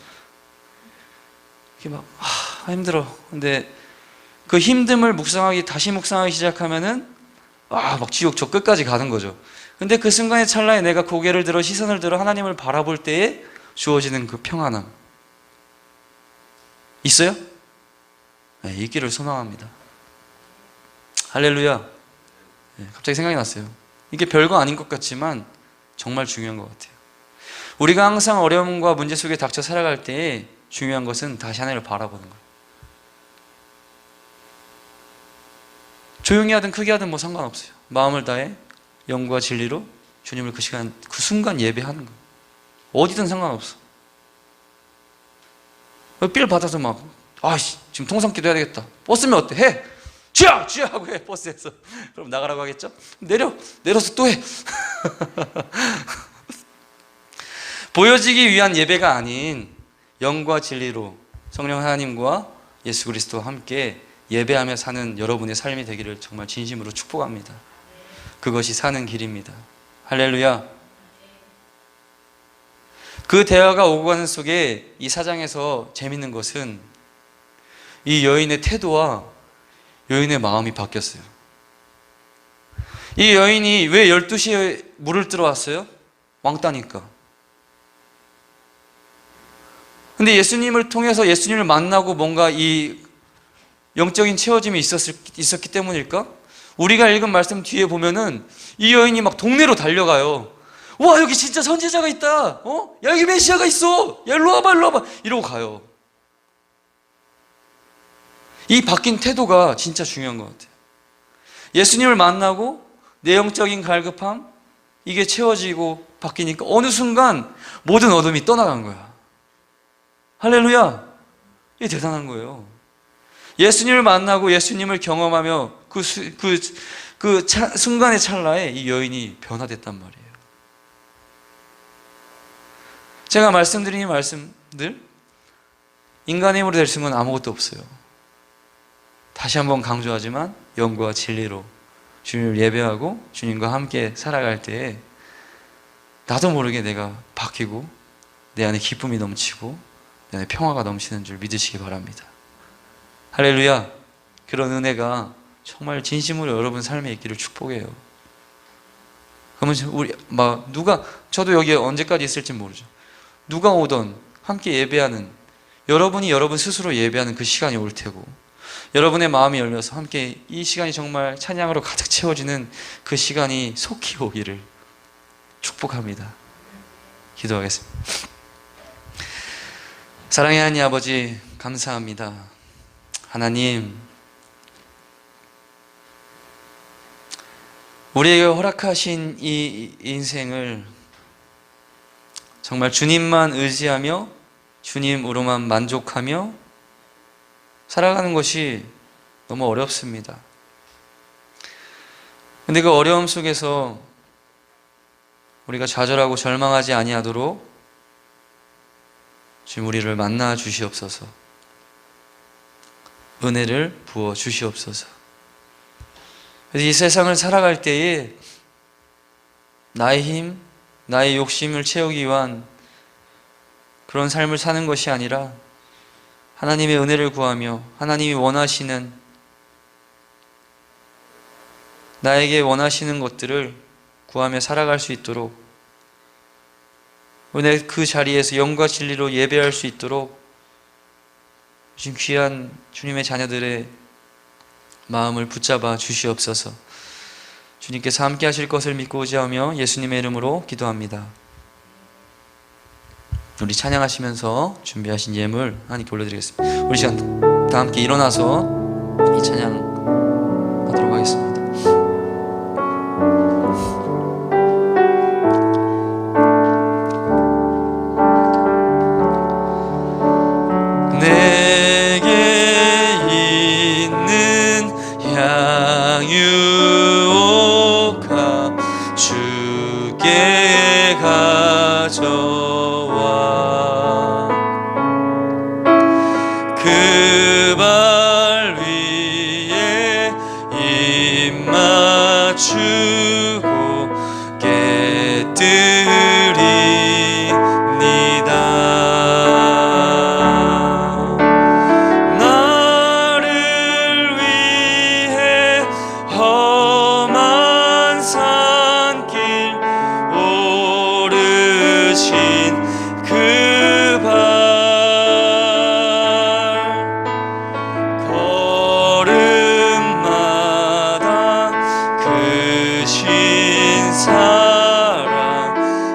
이렇게 막 힘들어. 근데 그 힘듦을 다시 묵상하기 시작하면은 막 지옥 저 끝까지 가는 거죠. 근데 그 순간의 찰나에 내가 고개를 들어 시선을 들어 하나님을 바라볼 때에 주어지는 그 평안함 있어요? 네, 있기를 소망합니다. 할렐루야. 네, 갑자기 생각이 났어요. 이게 별거 아닌 것 같지만 정말 중요한 것 같아요. 우리가 항상 어려움과 문제 속에 닥쳐 살아갈 때에 중요한 것은 다시 하나님을 바라보는 거예요. 조용히 하든 크게 하든 뭐 상관없어요. 마음을 다해 영과 진리로 주님을 그 시간, 그 순간 예배하는 거예요. 어디든 상관없어. 삘 받아서 막, 아씨, 지금 통성기도 해야 되겠다. 버스면 어때? 해! 쥐야! 쥐야! 하고 해, 버스에서. 그럼 나가라고 하겠죠? 내려서 또 해. 보여지기 위한 예배가 아닌 영과 진리로 성령 하나님과 예수 그리스도와 함께 예배하며 사는 여러분의 삶이 되기를 정말 진심으로 축복합니다. 그것이 사는 길입니다. 할렐루야. 그 대화가 오고 가는 속에 이 4장에서 재밌는 것은 이 여인의 태도와 여인의 마음이 바뀌었어요. 이 여인이 왜 12시에 물을 들어왔어요? 왕따니까. 근데 예수님을 통해서 예수님을 만나고 뭔가 이 영적인 채워짐이 있었기 때문일까? 우리가 읽은 말씀 뒤에 보면은 이 여인이 막 동네로 달려가요. 와, 여기 진짜 선지자가 있다. 야, 여기 메시아가 있어. 야, 일로 와봐. 이러고 가요. 이 바뀐 태도가 진짜 중요한 것 같아요. 예수님을 만나고 내용적인 갈급함, 이게 채워지고 바뀌니까 어느 순간 모든 어둠이 떠나간 거야. 할렐루야. 이게 대단한 거예요. 예수님을 만나고 예수님을 경험하며 순간의 찰나에 이 여인이 변화됐단 말이에요. 제가 말씀드린 이 말씀들, 인간의 힘으로 될 수 있는 건 아무것도 없어요. 다시 한번 강조하지만 영과 진리로 주님을 예배하고 주님과 함께 살아갈 때에 나도 모르게 내가 바뀌고 내 안에 기쁨이 넘치고 내 안에 평화가 넘치는 줄 믿으시기 바랍니다. 할렐루야. 그런 은혜가 정말 진심으로 여러분 삶에 있기를 축복해요. 그러면 저도 여기에 언제까지 있을지 모르죠. 누가 오던 함께 예배하는, 여러분이 여러분 스스로 예배하는 그 시간이 올 테고, 여러분의 마음이 열려서 함께 이 시간이 정말 찬양으로 가득 채워지는 그 시간이 속히 오기를 축복합니다. 기도하겠습니다. 사랑의 하나님 아버지, 감사합니다. 하나님, 우리에게 허락하신 이 인생을 정말 주님만 의지하며 주님으로만 만족하며 살아가는 것이 너무 어렵습니다. 근데 그 어려움 속에서 우리가 좌절하고 절망하지 아니하도록 주님 우리를 만나 주시옵소서. 은혜를 부어 주시옵소서. 그래서 이 세상을 살아갈 때에 나의 힘, 나의 욕심을 채우기 위한 그런 삶을 사는 것이 아니라 하나님의 은혜를 구하며 하나님이 원하시는, 나에게 원하시는 것들을 구하며 살아갈 수 있도록, 은혜 그 자리에서 영과 진리로 예배할 수 있도록 지금 귀한 주님의 자녀들의 마음을 붙잡아 주시옵소서. 주님께서 함께 하실 것을 믿고 의지하며 예수님의 이름으로 기도합니다. 우리 찬양하시면서 준비하신 예물 하나님께 올려드리겠습니다. 우리 시간 다 함께 일어나서 이 찬양 하도록 하겠습니다. 내게 있는 향유가 주께 가져와 그 발 위에 입 맞추고 깨뜨립니다. 나를 위해 험한 산길 오르신 그 발, 걸음마다 그 신사랑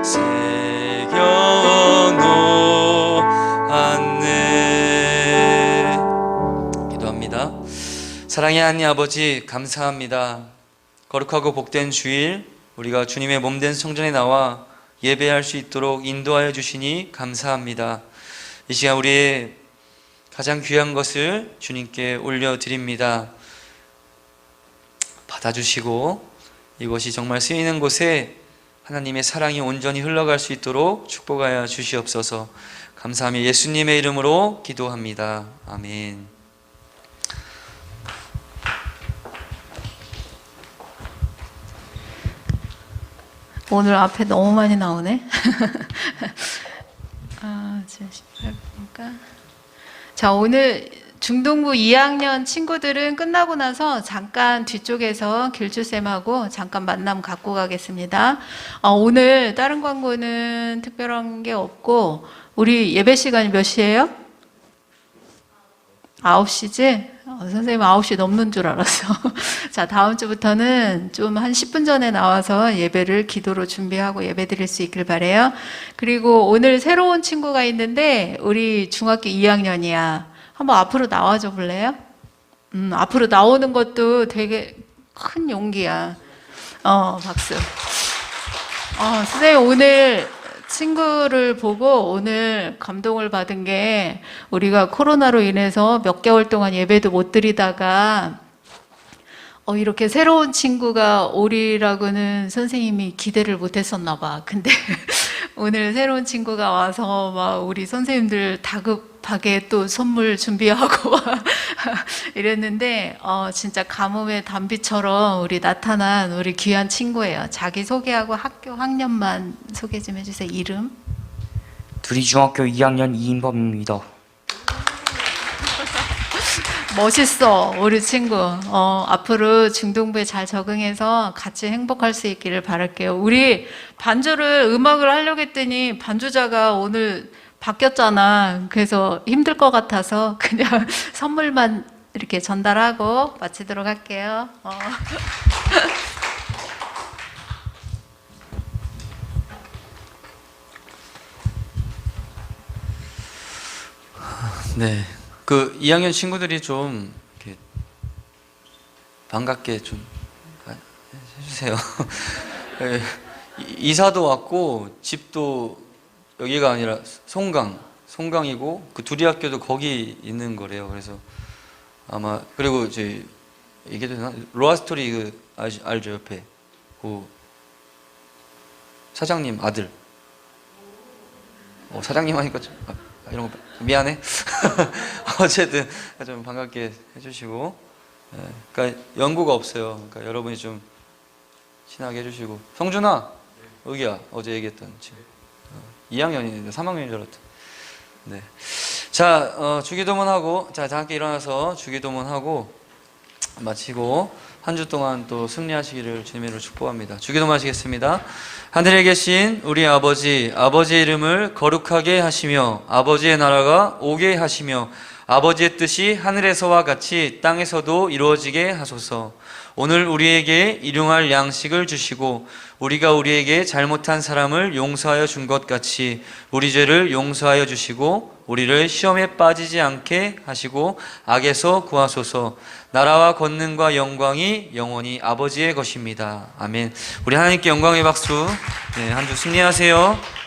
새겨놓았네. 기도합니다. 사랑의 하나님 아버지, 감사합니다. 거룩하고 복된 주일 우리가 주님의 몸된 성전에 나와 예배할 수 있도록 인도하여 주시니 감사합니다. 이 시간 우리의 가장 귀한 것을 주님께 올려드립니다. 받아주시고 이것이 정말 쓰이는 곳에 하나님의 사랑이 온전히 흘러갈 수 있도록 축복하여 주시옵소서. 감사하며 예수님의 이름으로 기도합니다. 아멘. 오늘 앞에 너무 많이 나오네. 지금 18분인가? 자, 오늘 중동부 2학년 친구들은 끝나고 나서 잠깐 뒤쪽에서 길주쌤하고 잠깐 만남 갖고 가겠습니다. 오늘 다른 광고는 특별한 게 없고, 우리 예배 시간이 몇 시예요? 9시지? 선생님 9시 넘는 줄 알았어. 자, 다음 주부터는 좀 한 10분 전에 나와서 예배를 기도로 준비하고 예배 드릴 수 있길 바래요. 그리고 오늘 새로운 친구가 있는데 우리 중학교 2학년이야. 한번 앞으로 나와줘 볼래요? 앞으로 나오는 것도 되게 큰 용기야. 박수. 선생님 오늘 친구를 보고 오늘 감동을 받은 게, 우리가 코로나로 인해서 몇 개월 동안 예배도 못 드리다가 이렇게 새로운 친구가 오리라고는 선생님이 기대를 못 했었나 봐. 근데 오늘 새로운 친구가 와서 막 우리 선생님들 다급하게 또 선물 준비하고 이랬는데 진짜 가뭄의 단비처럼 우리 나타난 우리 귀한 친구예요. 자기 소개하고 학교 학년만 소개 좀 해주세요. 이름? 둘이 중학교 2학년 이인범입니다. 멋있어, 우리 친구. 앞으로 중동부에 잘 적응해서 같이 행복할 수 있기를 바랄게요. 우리 음악을 하려고 했더니 반주자가 오늘 바뀌었잖아. 그래서 힘들 것 같아서 그냥 선물만 이렇게 전달하고 마치도록 할게요. 네. 그 2학년 친구들이 좀 이렇게 반갑게 좀 해주세요. 네, 이사도 왔고 집도 여기가 아니라 송강이고 그 둘이 학교도 거기 있는 거래요. 그래서 아마, 그리고 이제 이게 되나? 로아스토리 그 알죠? 옆에 그 사장님 아들. 사장님 하니까 좀 이런 거 미안해. 어쨌든 좀 반갑게 해주시고, 그러니까 연고가 없어요. 그러니까 여러분이 좀 친하게 해주시고. 성준아, 여기야. 어제 얘기했던 지금 2학년인데 3학년인 줄 알았다. 네. 자, 주기도문하고, 자, 다 함께 일어나서 주기도문하고 마치고 한 주 동안 또 승리하시기를 주님으로 축복합니다. 주기도문 하시겠습니다. 하늘에 계신 우리 아버지, 아버지의 이름을 거룩하게 하시며 아버지의 나라가 오게 하시며 아버지의 뜻이 하늘에서와 같이 땅에서도 이루어지게 하소서. 오늘 우리에게 일용할 양식을 주시고 우리가 우리에게 잘못한 사람을 용서하여 준 것 같이 우리 죄를 용서하여 주시고 우리를 시험에 빠지지 않게 하시고 악에서 구하소서. 나라와 권능과 영광이 영원히 아버지의 것입니다. 아멘. 우리 하나님께 영광의 박수. 네, 한 주 승리하세요.